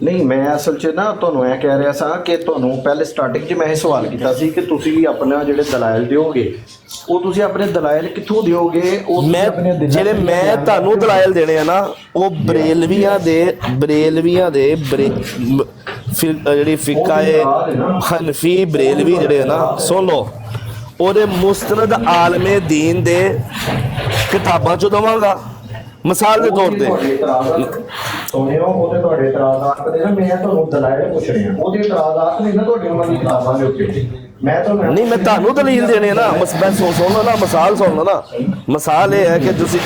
ਨਹੀਂ, ਮੈਂ ਅਸਲ 'ਚ ਨਾ ਤੁਹਾਨੂੰ ਇਹ ਕਹਿ ਰਿਹਾ ਸਾਂ ਕਿ ਤੁਹਾਨੂੰ ਪਹਿਲੇ ਸਟਾਰਟਿੰਗ 'ਚ ਮੈਂ ਇਹ ਸਵਾਲ ਕੀਤਾ ਸੀ ਕਿ ਤੁਸੀਂ ਆਪਣਾ ਜਿਹੜੇ ਦਲਾਇਲ ਦਿਓਗੇ ਉਹ ਤੁਸੀਂ ਆਪਣੇ ਦਲਾਇਲ ਕਿੱਥੋਂ ਦਿਓਗੇ? ਉਹ ਮੈਂ ਜਿਹੜੇ ਮੈਂ ਤੁਹਾਨੂੰ ਦਲਾਇਲ ਦੇਣੇ ਆ ਨਾ ਉਹ ਬਰੇਲਵੀਆਂ ਦੇ ਜਿਹੜੀ ਫਿਕਾ ਏ ਹਨਫੀ ਬਰੇਲਵੀ ਜਿਹੜੇ ਆ ਨਾ, ਸੁਣ ਲਓ, ਉਹਦੇ ਮੁਸਤਨਦ ਆਲਮੇ ਦੀਨ ਦੇ ਕਿਤਾਬਾਂ ਚੋਂ ਦਵਾਂਗਾ ਮਿਸਾਲ ਦੇ ਤੌਰ ਤੇ। ਸੁਣਿਓ, ਉਹਦੇ ਤੁਹਾਡੇ ਇਤਰਾਜ਼ਾਤ ਨੇ ਨਾ, ਮੈਂ ਤੁਹਾਨੂੰ ਦਲਾਇਲ ਪੁੱਛ ਰਿਹਾ, ਉਹਦੇ ਇਤਰਾਜ਼ਾਤ ਨੇ ਨਾ ਤੁਹਾਡੀਆਂ ਉਹਨਾਂ ਦੀ ਕਿਤਾਬਾਂ ਦੇ ਉੱਤੇ। ਮੈਂ ਤੁਹਾਨੂੰ ਨਹੀਂ, ਮੈਂ ਤੁਹਾਨੂੰ ਦਲੀਲ ਦੇਣੇ ਨਾ, ਸੁਣ ਲਓ ਨਾ, ਮਿਸਾਲ ਸੁਣ ਲਓ ਨਾ। ਮਿਸਾਲ ਇਹ ਹੈ ਕਿ ਤੁਸੀਂ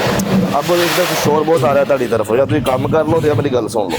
ਅਬ ਦੇਖਦੇ ਸ਼ੋਰ ਬਹੁਤ ਆ ਰਿਹਾ ਤੁਹਾਡੀ ਤਰਫ, ਜਾਂ ਤੁਸੀਂ ਕੰਮ ਕਰ ਲਓ ਤੇ ਆਪਣੀ ਗੱਲ ਸੁਣ ਲਓ।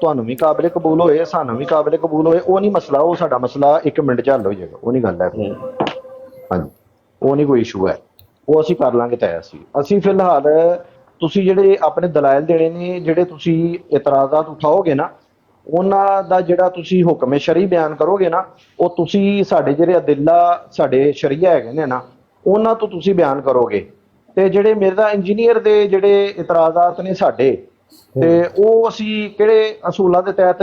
ਤੁਹਾਨੂੰ ਵੀ ਕਾਬਲੇ ਕਬੂਲ ਹੋਏ, ਸਾਨੂੰ ਵੀ ਕਾਬਲੇ ਕਬੂਲ ਹੋਏ, ਉਹ ਨਹੀਂ ਮਸਲਾ, ਉਹ ਸਾਡਾ ਮਸਲਾ 1 ਮਿੰਟ ਚ ਹੱਲ ਹੋ ਜਾਏਗਾ, ਉਹ ਨਹੀਂ ਗੱਲ ਹੈ। ਹਾਂਜੀ, ਉਹ ਨਹੀਂ ਕੋਈ ਇਸ਼ੂ ਹੈ, ਉਹ ਅਸੀਂ ਕਰ ਲਾਂਗੇ ਤੈਅ। ਅਸੀਂ ਫਿਲਹਾਲ ਤੁਸੀਂ ਜਿਹੜੇ ਆਪਣੇ ਦਲਾਇਲ ਦੇਣੇ ਨੇ, ਜਿਹੜੇ ਤੁਸੀਂ ਇਤਰਾਜ਼ਾਤ ਉਠਾਓਗੇ ਨਾ, ਉਹਨਾਂ ਦਾ ਜਿਹੜਾ ਤੁਸੀਂ ਹੁਕਮ ਸ਼ਰਈ ਬਿਆਨ ਕਰੋਗੇ ਨਾ, ਉਹ ਤੁਸੀਂ ਸਾਡੇ ਜਿਹੜੇ ਅਦਿੱਲਾ ਸਾਡੇ ਸ਼ਰੀਆ ਹੈਗੇ ਨੇ ਨਾ, ਉਹਨਾਂ ਤੋਂ ਤੁਸੀਂ ਬਿਆਨ ਕਰੋਗੇ। ਤੇ ਜਿਹੜੇ ਮੇਰੇ ਦਾ ਇੰਜੀਨੀਅਰ ਦੇ ਜਿਹੜੇ ਇਤਰਾਜ਼ਾਤ ਨੇ ਸਾਡੇ, ਤੇ ਉਹ ਅਸੀਂ ਕਿਹੜੇ ਅਸੂਲਾਂ ਦੇ ਤਹਿਤ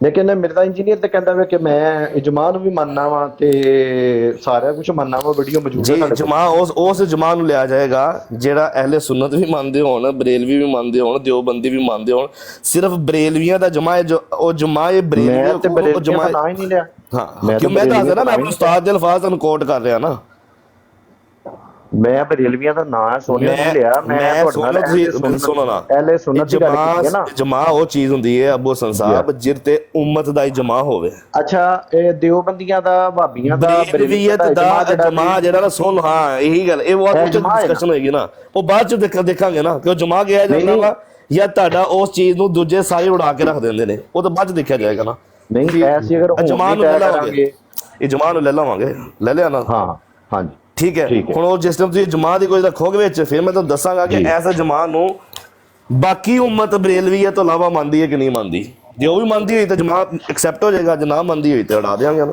ਲੇਕਿਨ ਮਿਰਜ਼ਾ ਇੰਜੀਨੀਅਰ ਤੇ ਕਹਿੰਦਾ ਵੇ ਕਿ ਮੈਂ ਇਜਮਾ ਨੂੰ ਵੀ ਮੰਨਣਾ ਵਾ ਤੇ ਸਾਰਾ ਕੁਝ ਮੰਨਣਾ ਵਾ, ਵੀਡੀਓ ਮੌਜੂਦ ਹੈ ਜੀ ਸਾਡੇ ਕੋਲ। ਜਮਾ ਉਸ ਜਮਾ ਨੂੰ ਲਿਆ ਜਾਏਗਾ ਜਿਹੜਾ ਅਹਿਲੇ ਸੁਨਨਤ ਵੀ ਮੰਨਦੇ ਹੋਣ, ਬਰੇਲਵੀ ਵੀ ਮੰਨਦੇ ਹੋਣ, ਦਿਓਬੰਦੀ ਵੀ ਮੰਨਦੇ ਹੋਣ। ਸਿਰਫ ਬਰੇਲਵੀਆਂ ਦਾ ਜਮਾ ਹੈ ਜੋ ਉਹ ਜਮਾ ਇਹ ਮੈਂ ਬਰੇਲਵੀ ਤੇ ਬਰੇਲਵੀਆਂ ਜਮਾ ਦਾ ਨਾਂ ਹੀ ਨਹੀਂ ਲਿਆ। ਹਾਂ ਕਿਉਂ ਮੈਂ ਦੱਸਦਾ ਨਾ, ਮੈਂ ਆਪਣੇ ਉਸਤਾਦ ਦੇ ਅਲਫਾਜ਼ ਤੁਹਾਨੂੰ ਕੋਟ ਕਰ ਰਿਹਾ ਨਾ। ਮੈਂ ਬਰੇਲਵੀਆਂ ਦਾ ਨਾਂ ਸੁਣਿਆ ਨਹੀਂ ਲਿਆ। ਮੈਂ ਸੁਣੋ ਨਾ, ਅਹਿਲੇ ਸੁਨਨਤ ਦੀ ਗੱਲ ਕੀਤੀ ਹੈ ਨਾ। ਜਮਾ ਉਹ ਚੀਜ਼ ਹੁੰਦੀ ਹੈ ਅਬੂ ਹਸਨ ਸਾਹਿਬ ਜਿਰ ਤੇ ਉਮਤ ਦਾ ਇਜਮਾ ਹੋਵੇ। ਅੱਛਾ ਇਹ ਦਿਓਬੰਦੀਆਂ ਦਾ, ਭਾਬੀਆਂ ਦਾ, ਬਰੇਲਵੀਅਤ ਦਾ ਜਮਾ ਜਿਹੜਾ ਨਾ ਸੁਣ, ਹਾਂ ਇਹੀ ਗੱਲ, ਇਹ ਬਹੁਤ ਡਿਸਕਸ਼ਨ ਹੋਏਗੀ ਨਾ, ਉਹ ਬਾਅਦ ਚ ਦੇਖਾਂਗੇ ਨਾ ਕਿ ਉਹ ਜਮਾ ਗਿਆ ਜਾਂਦਾ ਵਾ ਜਾਂ ਤੁਹਾਡਾ ਉਸ ਚੀਜ਼ ਨੂੰ ਦੂਜੇ ਸਾਰੇ ਉਡਾ ਕੇ ਰੱਖ ਦਿੰਦੇ ਨੇ, ਉਹ ਤਾਂ ਬਾਅਦ ਚ ਦੇਖਿਆ ਜਾਏਗਾ ਨਾ। ਨਹੀਂ ਐਸੀ ਅਗਰ ਜਮਾ ਨੂੰ ਲੈ ਲਾਂਗੇ, ਇਜਮਾ ਨੂੰ ਲੈ ਲਵਾਂਗੇ, ਲੈ ਲਿਆ ਨਾ। ਹਾਂ ਹਾਂਜੀ ਠੀਕ ਹੈ। ਹੁਣ ਉਹ ਜਿਸ ਟਾਈਮ ਤੁਸੀਂ ਜਮਾਤ ਦੀ ਕੋਈ ਰੱਖੋਗੇ ਵਿੱਚ, ਫਿਰ ਮੈਂ ਤੁਹਾਨੂੰ ਦੱਸਾਂਗਾ ਕਿ ਐਸਾ ਜਮਾਤ ਨੂੰ ਬਾਕੀ ਉਮਤ ਬਰੇਲਵੀਅਤ ਤੋਂ ਇਲਾਵਾ ਮੰਨਦੀ ਹੈ ਕਿ ਨਹੀਂ ਮੰਨਦੀ। ਜੇ ਉਹ ਵੀ ਮੰਨਦੀ ਹੋਈ ਤਾਂ ਜਮਾਤ ਐਕਸੈਪਟ ਹੋ ਜਾਏਗਾ, ਜੇ ਨਾ ਮੰਨਦੀ ਹੋਈ ਤਾਂ ਉਡਾ ਦੇਵਾਂਗੇ।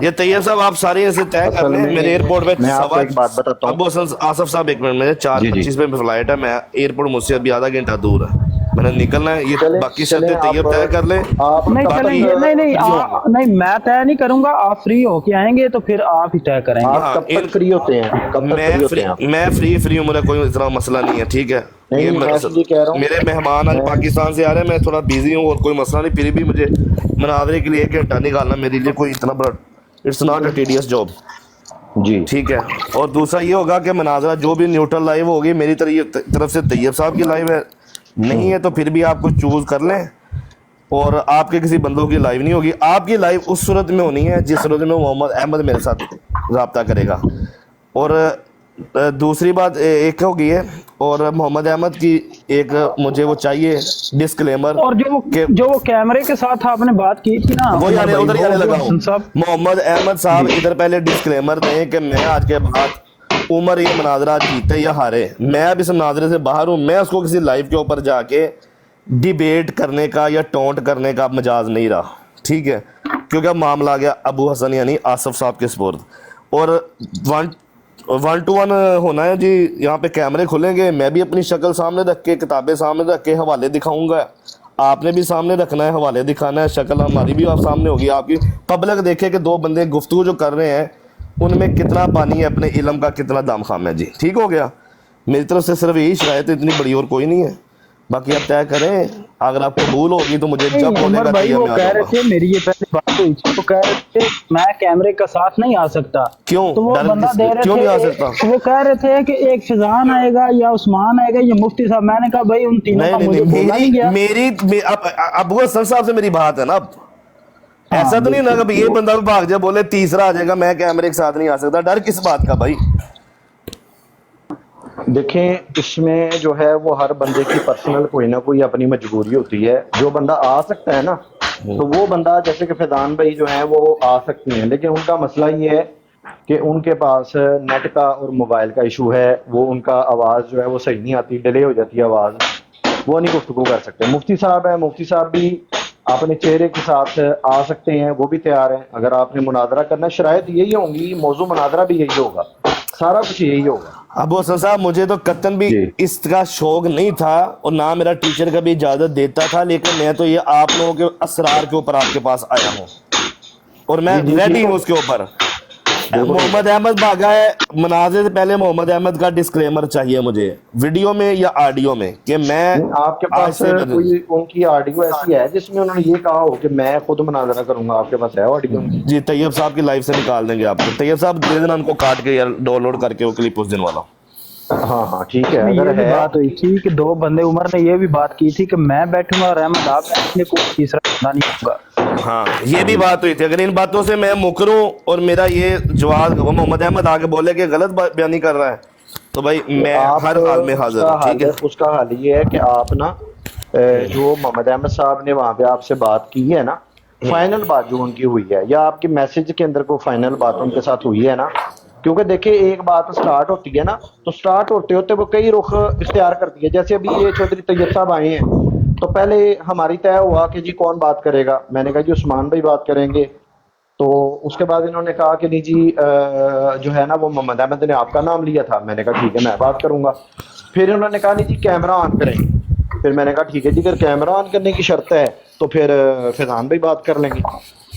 یہ طیب صاحب آپ ساری ایسے طے کر لیں. میرے ایئرپورٹ پہ میں آپ کو ایک بات بتاتا ہوں. ابو حسن آصف صاحب ایک منٹ, میرے 4:25 پہ فلائٹ ہے, میں ایئرپورٹ مجھ سے ابھی آدھا گھنٹہ دور ہے, میں نے نکلنا ہے. یہ باقی شرطیں طیب طے کر لیں. نہیں چلیں گے, نہیں میں طے نہیں کروں گا, آپ فری ہو کے آئیں گے تو پھر آپ ہی طے کریں گے. آپ کب تک فری ہوتے ہیں؟ کب تک فری ہوتے ہیں؟ میں فری ہوں, میرا کوئی اتنا مسئلہ نہیں ہے, ٹھیک ہے. میرے مہمان آج پاکستان سے آ رہے ہیں, میں تھوڑا بیزی ہوں اور کوئی مسئلہ نہیں, پھر بھی مجھے مناظرے کے لیے 1 گھنٹہ نکالنا میرے لیے کوئی اتنا بڑا, it's not a tedious job. جی ٹھیک ہے. اور دوسرا یہ ہوگا کہ مناظرہ جو بھی نیوٹرل لائیو ہوگی میری طرف سے طیب صاحب کی لائیو ہے, نہیں ہے تو پھر بھی آپ کو چوز کر لیں, اور آپ کے کسی بندوں کی لائیو نہیں ہوگی. آپ کی لائیو اس صورت میں ہونی ہے جس صورت میں محمد احمد میرے ساتھ رابطہ کرے گا. اور دوسری بات ایک ہوگی ہے, اور محمد احمد کی ایک مجھے وہ چاہیے ڈسکلیمر, اور جو وہ کیمرے کے ساتھ آپ نے بات کی تھی نا, وہ ادھر ہی آنے لگا ہوں. محمد احمد صاحب ادھر پہلے ڈسکلیمر دیں کہ میں آج کے بعد عمر یہ مناظرہ جیتے یا ہارے, میں اب اس مناظرے سے باہر ہوں. میں اس کو کسی لائیو کے اوپر جا کے ڈیبیٹ کرنے کا یا ٹونٹ کرنے کا مجاز نہیں رہا, ٹھیک ہے, کیونکہ اب معاملہ آ گیا ابو حسن یعنی آصف صاحب کے سپرد. اور 1 to 1 ہونا ہے جی. یہاں پہ کیمرے کھلیں گے, میں بھی اپنی شکل سامنے رکھ کے, کتابیں سامنے رکھ کے حوالے دکھاؤں گا, آپ نے بھی سامنے رکھنا ہے, حوالے دکھانا ہے, شکل ہماری بھی آپ سامنے ہوگی, آپ کی پبلک دیکھے کہ 2 بندے گفتگو جو کر رہے ہیں ان میں کتنا پانی ہے, اپنے علم کا کتنا دم خام ہے. جی ٹھیک ہو گیا. میری طرف سے صرف یہی شکایت ہے, اتنی بڑی اور کوئی نہیں ہے. باقی آپ طے کریں, اگر آپ قبول ہوگی تو مجھے جب بولے گا بھائی وہ کہہ رہے تھے, میری یہ پہلے بات ہوئی تھی, وہ کہہ رہے تھے میں کیمرے کا ساتھ نہیں آ سکتا. کیوں تو وہ بندہ دے رہے کیوں نہیں آ تھے, سکتا؟ وہ کہہ رہے تھے کہ ایک فضان آئے گا یا عثمان آئے گا یا مفتی صاحب. میں نے کہا بھائی ان تینوں کا مجھے بولا نہیں گیا. میری ابو حسن صاحب سے میری بات ہے نا, اب ایسا تو نہیں نا کہ یہ بندہ بھی بھاگ جائے بولے تیسرا آ جائے گا میں کیمرے کے ساتھ نہیں آ سکتا. ڈر کس بات کا بھائی؟ دیکھیں اس میں جو ہے وہ ہر بندے کی پرسنل کوئی نہ کوئی اپنی مجبوری ہوتی ہے. جو بندہ آ سکتا ہے نا تو وہ بندہ, جیسے کہ فیضان بھائی جو ہیں وہ آ سکتی ہیں, لیکن ان کا مسئلہ یہ ہے کہ ان کے پاس نیٹ کا اور موبائل کا ایشو ہے. وہ ان کا آواز جو ہے وہ صحیح نہیں آتی, ڈیلے ہو جاتی ہے آواز, وہ نہیں گفتگو کر سکتے. مفتی صاحب ہیں, مفتی صاحب بھی اپنے چہرے کے ساتھ آ سکتے ہیں, وہ بھی تیار ہیں. اگر آپ نے مناظرہ کرنا ہے شرائط یہی ہوں گی, موضوع مناظرہ بھی یہی ہوگا, سارا کچھ یہی ہوگا. ابو حسن صاحب مجھے تو قطن بھی اس کا شوق نہیں تھا, اور نہ میرا ٹیچر کا بھی اجازت دیتا تھا, لیکن میں تو یہ آپ لوگوں کے اسرار کے اوپر آپ کے پاس آیا ہوں, اور میں ریڈی ہوں اس کے اوپر. محمد احمد بھاگا ہے, مناظرے سے پہلے محمد احمد کا ڈسکلیمر چاہیے مجھے, ویڈیو میں یا آڈیو میں, کہ میں آپ کے پاس کوئی ان کی آڈیو ایسی ہے جس میں انہوں نے یہ کہا ہو کہ میں خود مناظرہ کروں گا؟ آپ کے پاس ہے آڈیو؟ جی طیب صاحب کی لائف سے نکال دیں گے آپ کو. طیب صاحب دے دینا ان کو کاٹ کے یا ڈاؤن لوڈ کر کے وہ کلپ اس دن والا. ہاں ہاں ٹھیک ہے. یہ بھی بات ہوئی تھی کہ 2 بندے, عمر نے یہ بھی بات کی تھی کہ میں بیٹھوں گا اور احمد آپ بیٹھنے کو تیسرا بندہ نہیں ہوگا. ہاں یہ بھی بات ہوئی تھی. اگر ان باتوں سے میں مکروں اور میرا یہ جواب محمد احمد آگے بولے کہ غلط بیانی کر رہا ہے تو بھائی میں ہر حال میں حاضر ہوں, ٹھیک ہے. اس کا حل یہ ہے کہ آپ نا جو محمد احمد صاحب نے وہاں پہ آپ سے بات کی ہے نا, فائنل بات جو ان کی ہوئی ہے, یا آپ کی میسج کے اندر کوئی فائنل بات ان کے ساتھ ہوئی ہے نا, کیونکہ دیکھیں ایک بات سٹارٹ ہوتی ہے نا تو سٹارٹ ہوتے ہوتے وہ کئی رخ اختیار کرتی ہے. جیسے ابھی یہ چودھری طیب صاحب آئے ہیں تو پہلے ہماری طے ہوا کہ جی کون بات کرے گا, میں نے کہا جی عثمان بھائی بات کریں گے. تو اس کے بعد انہوں نے کہا کہ نہیں جی جو ہے نا وہ محمد احمد نے آپ کا نام لیا تھا. میں نے کہا ٹھیک ہے میں بات کروں گا. پھر انہوں نے کہا نہیں جی کیمرہ آن کریں. پھر میں نے کہا ٹھیک ہے جی اگر کیمرہ آن کرنے کی شرط ہے تو پھر فیضان بھائی بات کر لیں گے.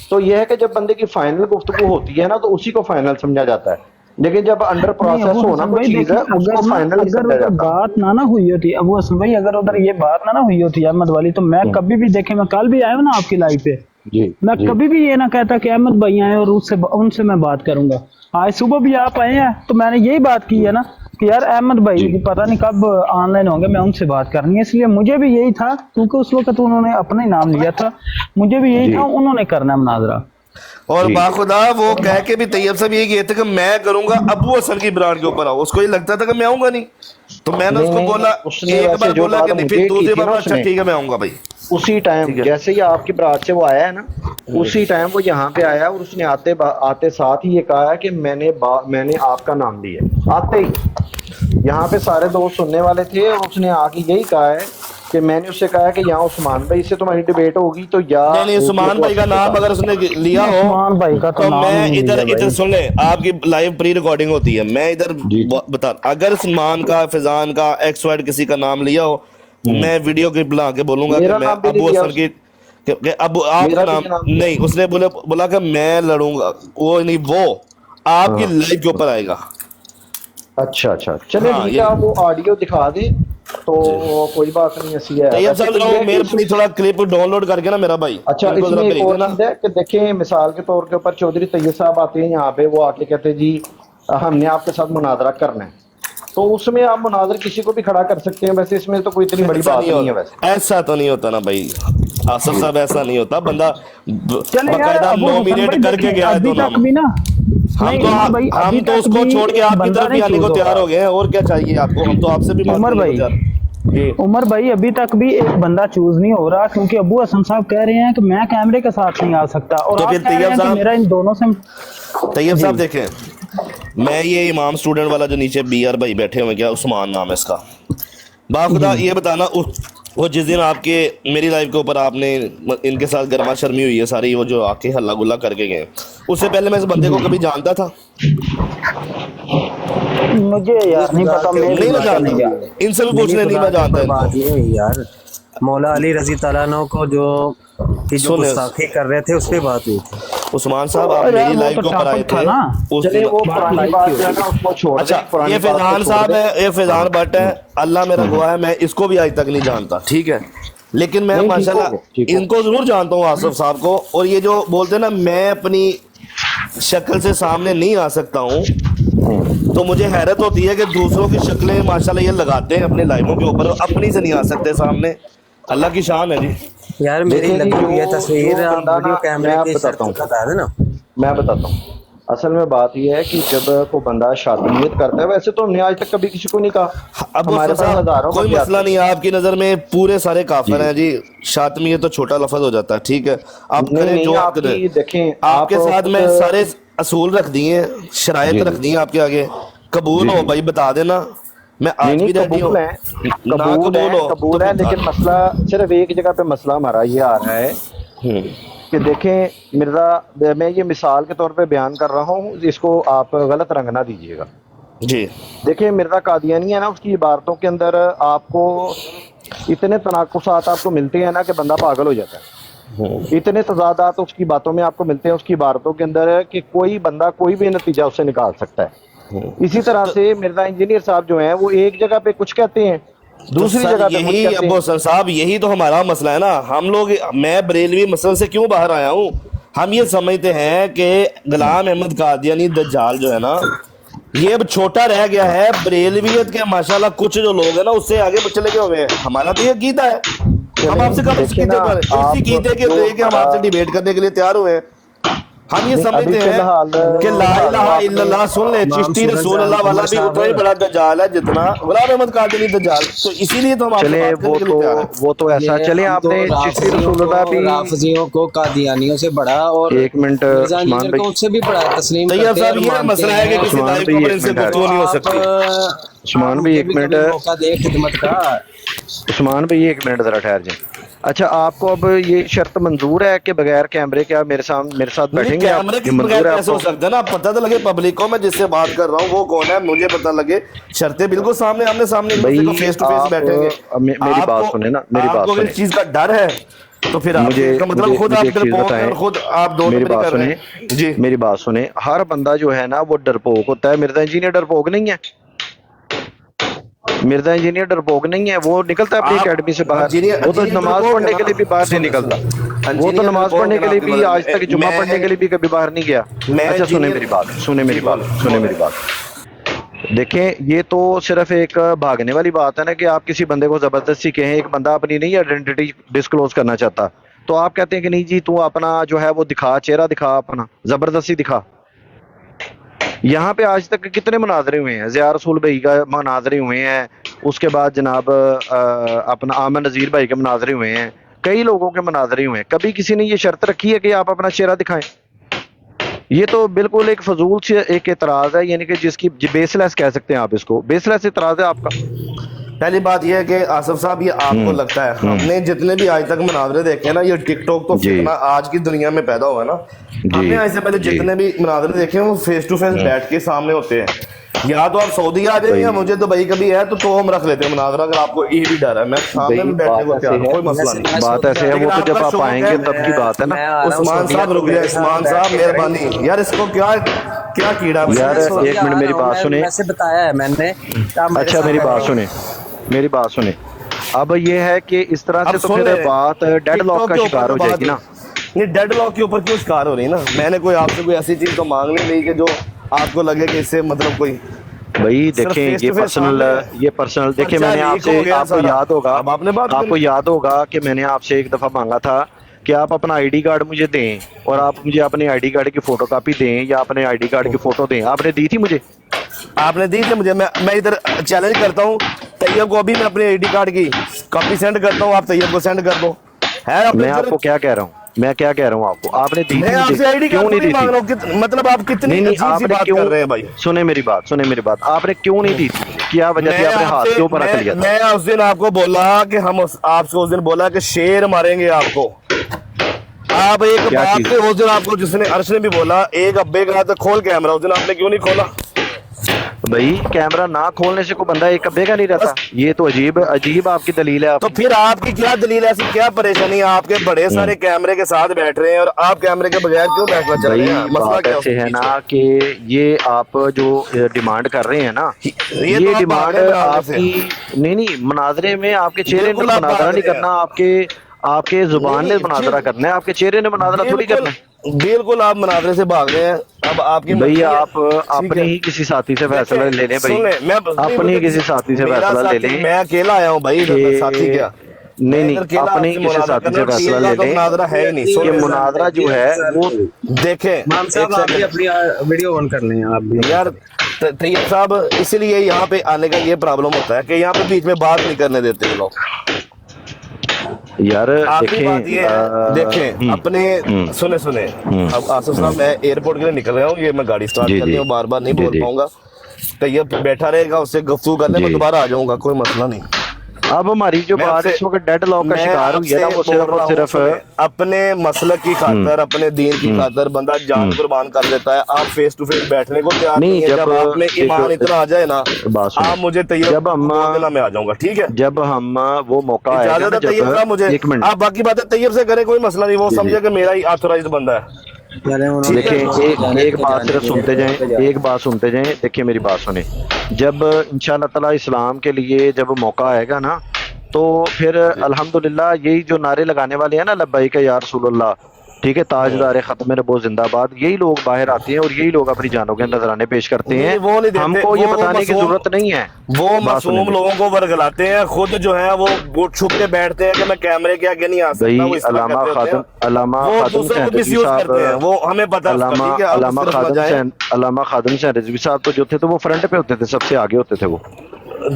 تو یہ ہے کہ جب بندے کی فائنل گفتگو ہوتی ہے نا تو اسی کو فائنل سمجھا جاتا ہے, لیکن جب انڈر پروسیس ہونا کوئی چیز ہے اس کو فائنل نہیں سمجھا جاتا. بات نہ ہوئی ہوتی ابو حسن بھائی, اگر ادھر یہ بات نہ ہوئی ہوتی احمد والی, تو میں کبھی بھی, دیکھیں میں کل بھی آیا ہوں نا آپ کی لائف پہ, میں کبھی بھی یہ نہ کہتا کہ احمد بھائی آئے اور ان سے میں بات کروں گا. آج صبح بھی آپ آئے ہیں تو میں نے یہی بات کی ہے نا کہ یار احمد بھائی پتہ نہیں کب آن لائن ہوں گے, میں ان سے بات کرنی ہے. اس لیے مجھے بھی یہی تھا, کیونکہ اس وقت انہوں نے اپنا ہی نام لیا تھا, مجھے بھی یہی تھا انہوں نے کرنا مناظرہ. اور باخدا وہ کہہ کے بھی طیب صاحب یہ کہتے کہ میں کروں گا ابو حسن کی برانڈ کے اوپر آؤ, اس کو یہ لگتا تھا کہ میں آؤں گا نہیں, تو میں نے اس کو بولا ایک بار بولا کہ نہیں, پھر دوسری بار اچھا ٹھیک ہے میں آؤں گا بھائی. اسی ٹائم جیسے ہی آپ کی برات سے وہ آیا ہے نا, اسی ٹائم وہ یہاں پہ آیا اور اس نے آتے ساتھ ہی یہ کہا ہے کہ میں نے آپ کا نام لیا. آتے ہی یہاں پہ سارے دوست سننے والے تھے اور اس نے آ کے یہی کہا ہے کہ میں نے اس سے کہا کہ یہاں عثمان بھائی سے تمہاری ڈیبیٹ ہوگی تو یا نہیں عثمان بھائی کا نام اگر اس نے لیا ہو عثمان بھائی کا تو تو نام میں ہی نہیں ادھر ہے ادھر بھائی۔ سن لیں، آپ کی لائیو پری ریکارڈنگ ہوتی ہے، میں ادھر بتا، اگر سلمان کا، فیضان کا، ایکس وائڈ کسی کا نام لیا ہو، میں ویڈیو کلپ لا کے بولوں گا کہ میرا میں نام بھی ابو نہیں لیا حسن کی کہ ابو آپ میرا کا بھی نام نام لیا۔ نہیں، اس نے بولا کہ میں لڑوں گا، وہ نہیں، وہ آپ کی لائیو کے اوپر آئے گا۔ اچھا اچھا چلے ہاں، ٹھیک ہے، یہ آپ وہ آڈیو دکھا دیں تو کوئی بات نہیں ایسی ہے۔ طیب ویسے صاحب تو یہ ذرا ہے کہ مہربانی تھوڑا کلپ ڈاؤن لوڈ کر کے نا میرا بھائی اچھا ان کو اس ذرا میں ایک بھیج اور دینا۔ چیز ہے کہ دیکھیں مثال کے طور کے اوپر چودھری طیب صاحب آتے ہیں یہاں پہ، وہ آ کے کہتے ہیں جی ہم نے آپ کے ساتھ مناظرہ کرنا ہے، تو اس میں آپ مناظر کسی کو بھی کھڑا کر سکتے ہیں، ویسے اس میں تو کوئی اتنی بڑی ایسا بات نہیں نہیں ہے ہوتا، ویسے۔ ایسا تو نہیں ہوتا نا بھائی آصف صاحب، ایسا نہیں ہوتا، بندہ چلے یار باقاعدہ ابو حسن نومینیٹ بھائی کر کے دیکھیں گیا ہے ابھی دو تک نام، بھی نا، ہم نہیں تو عمر بھائی ابھی ہم تو اس تک کو بھی چھوڑ کے ایک آپ کی بندہ طرف نہیں بھی آنے کو چوز ہو تیار رہا۔ ہو گئے ہیں، اور کیا چاہیے آپ کو، ہم تو آپ سے بھی بات عمر کرنے کو بھائی تیار ہیں۔ جی عمر بھائی ابھی تک بھی ایک بندہ چوز نہیں ہو رہا، کیونکہ ابو حسن صاحب کہہ رہے ہیں کہ میں کیمرے کے ساتھ نہیں آ سکتا، اور تو پھر آپ کہہ رہے طیب ہیں کہ میرا صاحب، ان دونوں سے طیب جی صاحب دیکھیں، میں یہ امام اسٹوڈنٹ والا جو نیچے بی آر بھائی بیٹھے ہوئے، کیا عثمان نام ہے اس کا، باخدا یہ بتانا وہ جس دن آپ کے میری لائف کے اوپر آپ نے ان کے ساتھ گرما شرمی ہوئی ہے ساری، وہ جو آ کے ہلا گلا کر کے گئے، اس سے پہلے میں اس بندے کو کبھی جانتا تھا؟ مجھے میری یار نہیں خدا پتا، کے میرے نہیں میں اوپر لیے بات تو جانتا، نہیں نہیں یار۔ ہوئی ہے، ان سے بھی پوچھ میری لیں، نہیں خدا میں کے جانتا اوپر ان کو۔ بات نہیں ہوئی یار، مولا علی رضی تعالیٰ عنہ کو جو کی جو سنیں گستاخی کر رہے تھے اس پہ بات ہوئی تھی۔ عثمان صاحب، آپ اور یار میری وہ لائف تو کے اوپر آئے ٹاپک تھا تھے نا، اس چلے دن۔ وہ بات پرانی لائف کی بات جو ہے ہوگی۔ نا اس کو چھوڑ اچھا، دیں، پرانی یہ بات کو فیضان چھوڑ صاحب دیں۔ ہے، یہ فیضان بٹ ہے، اللہ میرا گواہ ہے، میں اس کو بھی آج تک نہیں جانتا، ٹھیک ہے، لیکن میں نہیں ٹھیک ہو ماشاءاللہ گیا، ٹھیک ہو ان کو ضرور جانتا ہوں، آصف صاحب کو، اور یہ جو بولتے ہیں نا میں اپنی شکل سے سامنے نہیں آ سکتا ہوں، تو مجھے حیرت ہوتی ہے کہ دوسروں کی شکلیں ماشاءاللہ یہ لگاتے ہیں اپنے لائفوں کے اوپر، اپنی سے نہیں آ سکتے سامنے، اللہ کی شان ہے جی۔ یار میری دیکھیں جی لگی ہوئی ہے جو تصویر، آپ بندہ نا، ویڈیو میں کیمرے آپ کی بتاتا شرط ہوں، بتا دیں نا۔ میں بتاتا ہوں اصل میں بات یہ ہے کہ جب کوئی بندہ شاطریت کرتا ہے، ویسے تو ہم نے آج تک کبھی کسی کو نہیں کہا، ابو ہمارے حسن پاس صاحب ہزاروں کوئی بندے مسئلہ آتے ہیں۔ نہیں ہے، آپ کی نظر میں پورے سارے کافر جی ہیں جی، شاطمی ہے تو چھوٹا لفظ ہو جاتا ہے، ٹھیک ہے، آپ نہیں کریں نہیں، جو آپ آپ کریں، کی دیکھیں آپ آپ کے ساتھ خود میں سارے اصول رکھ دیے ہیں، شرائط جی جی رکھ دی ہیں آپ کے آگے، قبول جی ہو جی بھائی بتا دینا، میں نہیں آج نہیں بھی ریڈی ہوں، قبول ہے، نہ قبول ہو تو قبول ہے، پھر لیکن مسئلہ صرف ایک جگہ پہ مسئلہ ہمارا یہ آ رہا ہے کہ دیکھیں مرزا، میں یہ مثال کے طور پہ بیان کر رہا ہوں، اس کو آپ غلط رنگ نہ دیجیے گا۔ جی دیکھیں مرزا قادیانی ہے نا، اس کی عبارتوں کے اندر آپ کو اتنے تناقضات آپ کو ملتے ہیں نا کہ بندہ پاگل ہو جاتا ہے، اتنے تضادات اس کی باتوں میں آپ کو ملتے ہیں، اس کی عبارتوں کے اندر، کہ کوئی بندہ کوئی بھی نتیجہ اس سے نکال سکتا ہے۔ اسی طرح سے مرزا انجینئر صاحب جو ہیں وہ ایک جگہ پہ کچھ کہتے ہیں، تو دوسری سر جگہ پہ کچھ یہی کہتے ابو ہیں۔ حسن صاحب، یہی تو ہمارا مسئلہ ہے نا، ہم لوگ، میں بریلوی مسئلے سے کیوں باہر آیا ہوں، ہم یہ سمجھتے ہیں کہ غلام احمد قادیانی دجال جو ہے نا، یہ اب چھوٹا رہ گیا ہے، بریلویت کے ماشاءاللہ کچھ جو لوگ ہیں نا اس سے آگے چلے گئے ہوئے ہیں، ہمارا تو یہ عقیدہ ہے، ہم آپ سے کب اس دیکھیں نا عقیدے پر اسی آپ عقیدے کے جو لے کے ہم آپ سے ہمارا ڈیبیٹ کرنے کے لیے تیار ہوئے ہیں، ہم یہ نہیں ابھی سمجھتے فی ہیں الحال کہ لا الہ تو آپ الا نے اللہ، سن لے، امام چشتی اسٹوڈنٹ رسول اللہ صاحب والا عمر بھی صاحب، اتنا ہی بڑا دجال ہے جتنا غلام احمد قادیانی دجال، تو اسی لیے تو ہم آپ سے چلے بات کرنے کے لیے تیار ہیں۔ وہ تو ایسا، یہ چلیں ہم آپ تو نے چشتی رسول اللہ بھی رافضیوں کو قادیانیوں سے بڑا اور ایک منٹ مرزا عثمان انجینئر بھائی، کو اس سے بھی بڑا تسلیم طیب کرتے ہیں صاحب اور یہ مانتے مسئلہ ہے کہ ہیں، کسی عثمان لائف کے بھائی اوپر ایک ان سے منٹ تو گفتگو نہیں ہو آپ سکتی۔ عثمان بھائی مجھے ایک بھی منٹ، کبھی موقع دے خدمت کا۔ عثمان بھائی ایک منٹ ذرا ٹھہر جائیں۔ اچھا آپ کو اب یہ شرط منظور ہے کہ بغیر کیمرے کے آپ میرے ساتھ نہیں، بیٹھیں گے؟ آپ کیمرے کے یہ بغیر منظور ہے آپ کیسے ہو کو؟ سکتا ہے نا، پتہ تو لگے پبلک کو میں جس سے بات کر رہا ہوں وہ کون ہے، مجھے پتہ لگے، شرطیں بالکل سامنے آمنے سامنے ایک دوسرے کو بھائی فیس ٹو فیس آپ بیٹھیں گے، میری آپ بات کو سنیں نا، میری آپ بات کو اگر سنیں، اس چیز کا ڈر ہے تو پھر آپ مجھے اس کا مطلب مجھے خود مجھے آپ ایک چیز ڈرپوک ہیں بتائیں، اور خود آپ دو میری نمبری بات کر رہے سنیں، ہیں جی۔ میری بات سنیں، ہر بندہ جو ہے نا وہ ڈرپوک ہوتا ہے، مرزا انجینئر ڈرپوک نہیں ہے، مرزا انجینئر ڈرپوک نہیں ہے، وہ نکلتا ہے اپنی آپ اکیڈمی سے باہر، وہ تو انجینئر نماز ڈرپوک ہے پڑھنے کے نا، لیے بھی باہر نہیں سنیں نکلتا، سنیں، وہ تو انجینئر نماز ڈرپوک پڑھنے ہے کے نا لیے آپ کے بھی بارے آج تک جمعہ پڑھنے کے لیے بھی کبھی باہر نہیں گیا۔ میں اچھا سنیں انجینئر، میری بات، سنیں جی میری بات، سنیں بولیں۔ میری بات، دیکھیں یہ تو صرف ایک بھاگنے والی بات ہے نا کہ آپ کسی بندے کو زبردستی کہیں، ایک بندہ اپنی نہیں آئیڈینٹی ڈسکلوز کرنا چاہتا تو آپ کہتے ہیں کہ نہیں جی تو اپنا جو ہے وہ دکھا، چہرہ دکھا، اپنا زبردستی دکھا۔ یہاں پہ آج تک کتنے مناظرے ہوئے ہیں، ضیاء رسول بھائی کا مناظرے ہوئے ہیں، اس کے بعد جناب اپنا آمن نذیر بھائی کے مناظرے ہوئے ہیں، کئی لوگوں کے مناظرے ہوئے ہیں، کبھی کسی نے یہ شرط رکھی ہے کہ آپ اپنا چہرہ دکھائیں؟ یہ تو بالکل ایک فضول سے ایک اعتراض ہے، یعنی کہ جس کی بیس لیس کہہ سکتے ہیں آپ، اس کو بیس لیس اعتراض ہے آپ کا۔ پہلی بات یہ ہے کہ آصف صاحب یہ آپ کو لگتا ہے ہم نے جتنے بھی آج تک مناظرے دیکھے ہیں نا یہ ٹک ٹاک تو فتنہ آج کی دنیا میں پیدا ہوا ہے نا ہم نے ایسے پہلے جتنے بھی مناظرے دیکھے ہیں وہ فیس ٹو فیس بیٹھ کے سامنے ہوتے ہیں یا تو آپ سعودی آ جائیں یا مجھے تو بھائی کبھی ہے تو ہم رکھ لیتے ہیں مناظرہ اگر آپ کو یہ بھی ڈر ہے میں سامنے میں بیٹھنے کو تیار ہوں کوئی مسئلہ نہیں بات ایسے ہے وہ تو جب آپ آئیں گے تب کی بات ہے نا عثمان صاحب رک جائے عثمان صاحب مہربانی یار اس کو کیا کیڑا یار ایک منٹ میری بات سنیں ویسے بتایا ہے میں نے اچھا میری بات سنیں اب یہ ہے کہ اس طرح سے تو پھر بات ڈیڈ لاک کا شکار ہو جائے گی نا نہیں ڈیڈ لاک کے اوپر کیوں شکار ہو رہی نا میں نے کوئی آپ سے کوئی ایسی چیز تو مانگ نہیں لی کہ جو آپ کو لگے کہ اس سے مطلب کوئی بھائی دیکھیں یہ پرسنل دیکھیں میں نے آپ سے آپ کو یاد ہوگا کہ میں نے آپ سے ایک دفعہ مانگا تھا کہ آپ اپنا آئی ڈی کارڈ مجھے دیں اور آپ مجھے اپنے آئی ڈی کارڈ کی فوٹو کاپی دیں یا اپنے آئی ڈی کارڈ کی فوٹو دیں آپ نے دی تھی مجھے آپ نے دی تھی مجھے میں ادھر چیلنج کرتا ہوں طیب کو ابھی میں اپنی آئی ڈی کارڈ کی کاپی سینڈ کرتا ہوں آپ طیب کو سینڈ کر دو میں آپ کو کیا کہہ رہا ہوں آپ نے دی تھی کیوں نہیں دی تھی مطلب آپ کتنی عجیب سی بات کر رہے ہیں بھائی سنیں میری بات آپ نے کیوں نہیں دی تھی کیا وجہ تھی آپ نے ہاتھ کے اوپر رکھ لیا تھا میں اس دن آپ کو بولا کہ ہم آپ سے اس دن بولا کہ شیر ماریں گے آپ کو آپ ایک بات پہ اس دن آپ کو جس نے عرش نے بھی بولا ایک ابے کا تو کھول کیمرہ اس دن آپ نے کیوں نہیں کھولا بھائی کیمرہ نہ کھولنے سے کوئی بندہ ایک ابے کا نہیں رہتا یہ تو عجیب آپ کی دلیل ہے تو پھر آپ کی کیا دلیل ہے ایسی کیا پریشانی آپ کے بڑے سارے کیمرے کے ساتھ بیٹھ رہے ہیں اور آپ کیمرے کے بغیر کیوں بیٹھنا چاہ رہے ہیں بات ایسے ہے نا کہ یہ آپ جو ڈیمانڈ کر رہے ہیں نا یہ ڈیمانڈ آپ کی نہیں مناظرے میں آپ کے چہرے نے مناظرہ نہیں کرنا آپ کے زبان نے مناظرہ کرنا ہے آپ کے چہرے نے مناظرہ تھوڑی کرنا ہے بالکل آپ مناظرے سے بھاگ رہے ہیں اب آپ کی بھئی آپ اپنے ہی کسی ساتھی سے فیصلہ لے لیں بھائی اپنی کسی ساتھی سے فیصلہ لے لیں میں اکیلا آیا ہوں بھائی ساتھی کیا نہیں اپنی کسی ساتھی سے فیصلہ لے لیں یہ مناظرہ جو ہے وہ دیکھیں اپنی ویڈیو آن کر لیں آپ یار طیب صاحب اسی لیے یہاں پہ آنے کا یہ پرابلم ہوتا ہے کہ یہاں پہ بیچ میں بات نہیں کرنے دیتے لوگ یار دیکھیں اپنے سنیں اب آصف صاحب میں ایئرپورٹ کے لیے نکل رہا ہوں یہ میں گاڑی سٹارٹ کرنی ہوں بار نہیں بول پاؤں گا طیب بیٹھا رہے گا اس سے گفتگو کرنے میں دوبارہ آ جاؤں گا کوئی مسئلہ نہیں اب ہماری جو بات اس وقت ڈیڈ لاک کا شکار ہوئی ہے نا وہ صرف اور صرف اپنے مسلک کی خاطر اپنے دین کی خاطر بندہ جان قربان کر دیتا ہے آپ فیس ٹو فیس بیٹھنے کو تیار نہیں ہے جب آپ میں ایمان اتنا آ جائے نا آپ مجھے طیب میں آ جاؤں گا ٹھیک ہے جب ہم وہ موقع آئے گا طیب صاحب مجھے آپ باقی باتیں طیب سے کریں کوئی مسئلہ نہیں وہ سمجھے کہ میرا ہی آتھورائزڈ بندہ ہے دیکھیں ایک بات صرف سنتے جائیں دیکھیں میری بات سنیں جب انشاءاللہ تعالی اسلام کے لیے جب موقع آئے گا نا تو پھر الحمدللہ یہی جو نعرے لگانے والے ہیں نا لبیک یا رسول اللہ ٹھیک ہے تاجدار ختم نبوت زندہ باد یہی لوگ باہر آتے ہیں اور یہی لوگ اپنی جانوں کے نذرانے پیش کرتے ہیں ہم کو یہ بتانے کی ضرورت نہیں ہے وہ معصوم لوگوں کو ورگلاتے ہیں خود جو ہے وہ چھپ کے بیٹھتے ہیں کہ میں کیمرے کے آگے نہیں آ سکتا علامہ خادم حسین رضوی صاحب تو جو تھے تو وہ فرنٹ پہ ہوتے تھے سب سے آگے ہوتے تھے وہ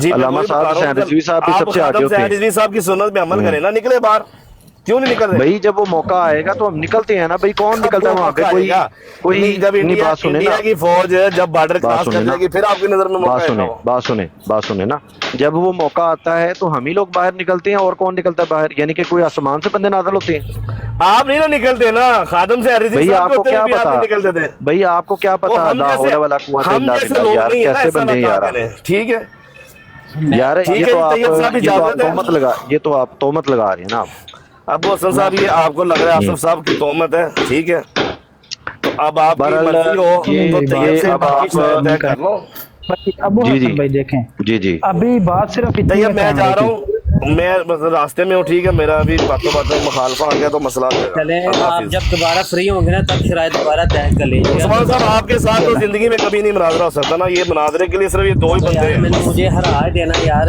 علامہ صاحب حسین رضوی صاحب بھی سب سے آگے ہوتے ہیں رضوی صاحب کی سنت پہ عمل کریں نا نکلے باہر کیوں نہیں نکل رہے بھائی جب وہ موقع آئے گا تو ہم نکلتے ہیں نا بھائی کون نکلتا ہے وہاں پہ کوئی جب انڈیا کی فوج جب بارڈر کراس کر جائے گی پھر آپ کی نظر میں بات سنیں نا جب وہ موقع آتا ہے تو ہم ہی لوگ باہر نکلتے ہیں اور کون نکلتا ہے باہر یعنی کہ کوئی آسمان سے بندے نازل ہوتے ہیں آپ نہیں نا نکلتے نا خادم سے بھائی آپ کو کیا پتا بھائی آپ کو کیا پتا لا حول ولا قوت الا باللہ یار کیسے بندے ہیں یار ٹھیک ہے یار یہ تو آپ تہمت لگا رہے ہیں نا ابو حسن صاحب یہ آپ کو لگ رہا ہے آصف صاحب کی تہمت ہے ٹھیک ہے تو اب آپ کی مرضی ہو تو طیب سے بات طے کر لو ابو حسن بھائی دیکھیں جی ابھی بات صرف طیب میں جا رہا ہوں میں راستے میں ہوں ٹھیک ہے میرا ابھی باتوں مخالفہ آ گیا تو مسئلہ چلیں آپ جب دوبارہ فری ہوں گے نا تب شرائط دوبارہ طے کر لیجیے عثمان صاحب آپ کے ساتھ تو زندگی میں کبھی نہیں مناظرہ ہو سکتا نا یہ مناظرے کے لیے صرف یہ دو ہی بندے ہیں مجھے ہرا دینا یار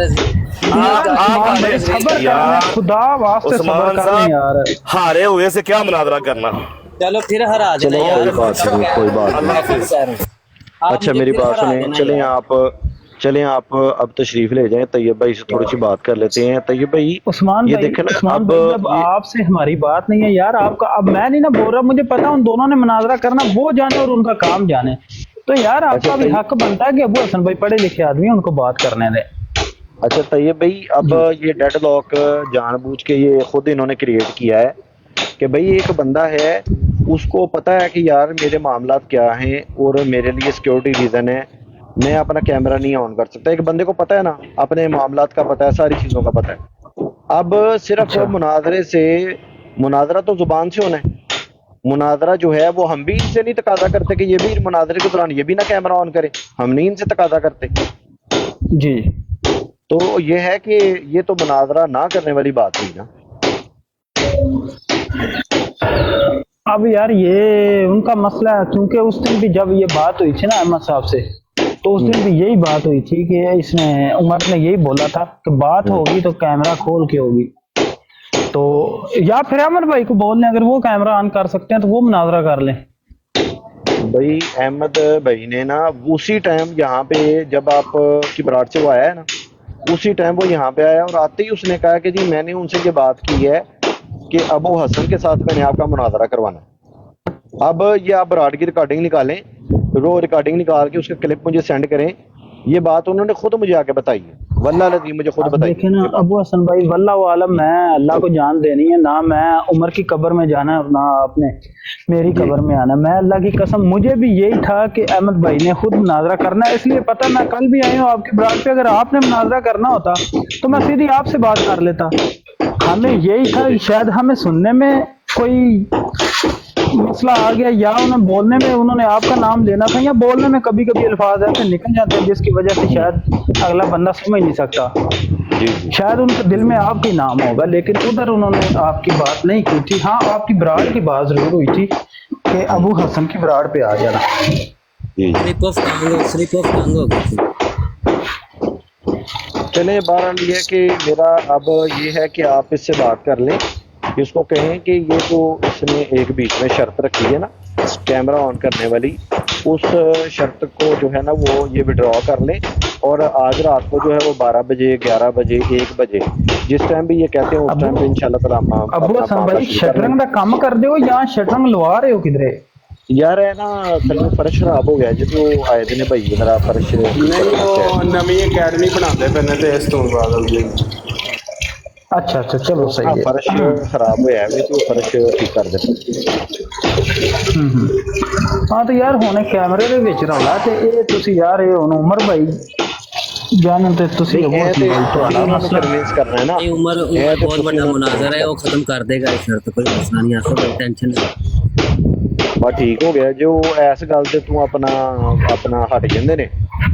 عثمان صاحب ہارے ہوئے سے کیا مناظرہ کرنا چلو پھر ہرا دینا کوئی بات نہیں اچھا میری بات سنیں چلیں آپ اب تشریف لے جائیں طیب بھائی سے تھوڑی سی بات کر لیتے ہیں طیب بھائی عثمان یہ بھائی دیکھیں عثمان بھائی جب آپ سے ہماری بات نہیں ہے یار آپ کا اب میں نہیں نا بول رہا مجھے پتا ان دونوں نے مناظرہ کرنا وہ جانے اور ان کا کام جانے تو یار آپ کا بھی حق بنتا ہے کہ ابو حسن بھائی پڑھے لکھے آدمی ان کو بات کرنے دیں اچھا طیب بھائی، اب یہ ڈیڈ لاک جان بوجھ کے یہ خود انہوں نے کریٹ کیا ہے کہ بھائی ایک بندہ ہے، اس کو پتا ہے کہ یار میرے معاملات کیا ہیں اور میرے لیے سیکیورٹی ریزن ہے، میں اپنا کیمرہ نہیں آن کر سکتا. ایک بندے کو پتا ہے نا، اپنے معاملات کا پتا ہے، ساری چیزوں کا پتا ہے. اب صرف مناظرے سے، مناظرہ تو زبان سے ہونا ہے، مناظرہ جو ہے وہ ہم بھی ان سے نہیں تقاضا کرتے کہ یہ بھی مناظرے کے دوران یہ بھی نہ کیمرہ آن کرے، ہم نہیں ان سے تقاضا کرتے. جی تو یہ ہے کہ یہ تو مناظرہ نہ کرنے والی بات ہوئی نا. اب یار یہ ان کا مسئلہ ہے، کیونکہ اس دن بھی جب یہ بات ہوئی تھی نا احمد صاحب سے، تو اس دن بھی یہی بات ہوئی تھی کہ اس نے، عمر نے یہی بولا تھا کہ بات ہوگی تو کیمرہ کھول کے ہوگی. تو یا پھر احمد بھائی کو بول لیں اگر وہ کیمرہ آن کر سکتے ہیں تو وہ مناظرہ کر لیں. بھائی احمد بھائی نے نا اسی ٹائم یہاں پہ جب آپ کی براٹ سے وہ آیا ہے نا، اسی ٹائم وہ یہاں پہ آیا اور آتے ہی اس نے کہا کہ جی میں نے ان سے یہ بات کی ہے کہ ابو حسن کے ساتھ میں نے آپ کا مناظرہ کروانا ہے. اب یہ آپ براٹ کی ریکارڈنگ نکالیں، وہ ریکارڈنگ نکال کے اس کا کلپ مجھے سینڈ کریں. یہ بات انہوں نے خود مجھے آ کے بتائی ہے، واللہ العظیم مجھے خود اب بتائی. دیکھیں نا ابو حسن بھائی، واللہ عالم، میں اللہ کو جان دینی ہے، نہ میں عمر کی قبر میں جانا ہے نہ آپ نے میری قبر میں آنا. میں اللہ کی قسم مجھے بھی یہی تھا کہ احمد بھائی نے خود مناظرہ کرنا ہے، اس لیے پتہ میں کل بھی آئی ہوں آپ کی براٹ پہ. اگر آپ نے مناظرہ کرنا ہوتا تو میں سیدھی آپ سے بات کر لیتا. ہمیں یہی تھا، شاید ہمیں سننے میں کوئی مسئلہ آ گیا یا انہیں بولنے میں انہوں نے آپ کا نام لینا تھا، یا بولنے میں کبھی کبھی الفاظ ایسے نکل جاتے ہیں جس کی وجہ سے شاید اگلا بندہ سمجھ نہیں سکتا. شاید ان کے دل میں آپ کے نام ہوگا، لیکن ادھر انہوں نے آپ کی بات نہیں کی تھی. ہاں آپ کی براڑ کی بات ضرور ہوئی تھی کہ ابو حسن کی براڑ پہ آ جانا. سلپ آف ٹانگ ہو گئی تھی. چلیں بہرحال یہ ہے کہ میرا اب یہ ہے کہ آپ اس سے بات کر لیں، اس کو کہیں کہ یہ جو اس نے ایک بیچ میں شرط رکھی ہے نا کیمرہ آن کرنے والی، اس شرط کو جو ہے نا وہ یہ وڈرا کر لیں، اور آج رات کو جو ہے وہ 12 بجے 11 بجے 1 بجے جس ٹائم بھی یہ کہتے ہیں اس ٹائم پہ انشاءاللہ تعالیٰ ابو حسن بھائی شٹرنگ کا کام کر دے ہو یا شٹرنگ لوا رہے ہو کدھر؟ یار ہے نا تقریباً فرش خراب ہو گیا جی، وہ آئے دن بھائی ذرا فرش نہیں وہ نمی اکیڈمی بناتے پہنے تھے اس تو بعد. اچھا اچھا چلو صحیح ہے. فرش خراب ہوا ہے تو فرش ٹھیک کر دیں. ہاں تو یار ہونے کیمرے دے وچ رولا تے اے تسی یار اے ہن عمر بھائی جانتے تسی ابو حسن بھائی تہاڈا مسئلہ کنوینس کرنا ہے نا. نہیں عمر بہت بڑا مناظر ہے، وہ ختم کر دے گا اس شرط، کوئی مسئلہ نہیں، آپ کوئی ٹینشن نہیں. بس ٹھیک ہو گیا جو ایس گل سے تو اپنا ہٹ جاندے نے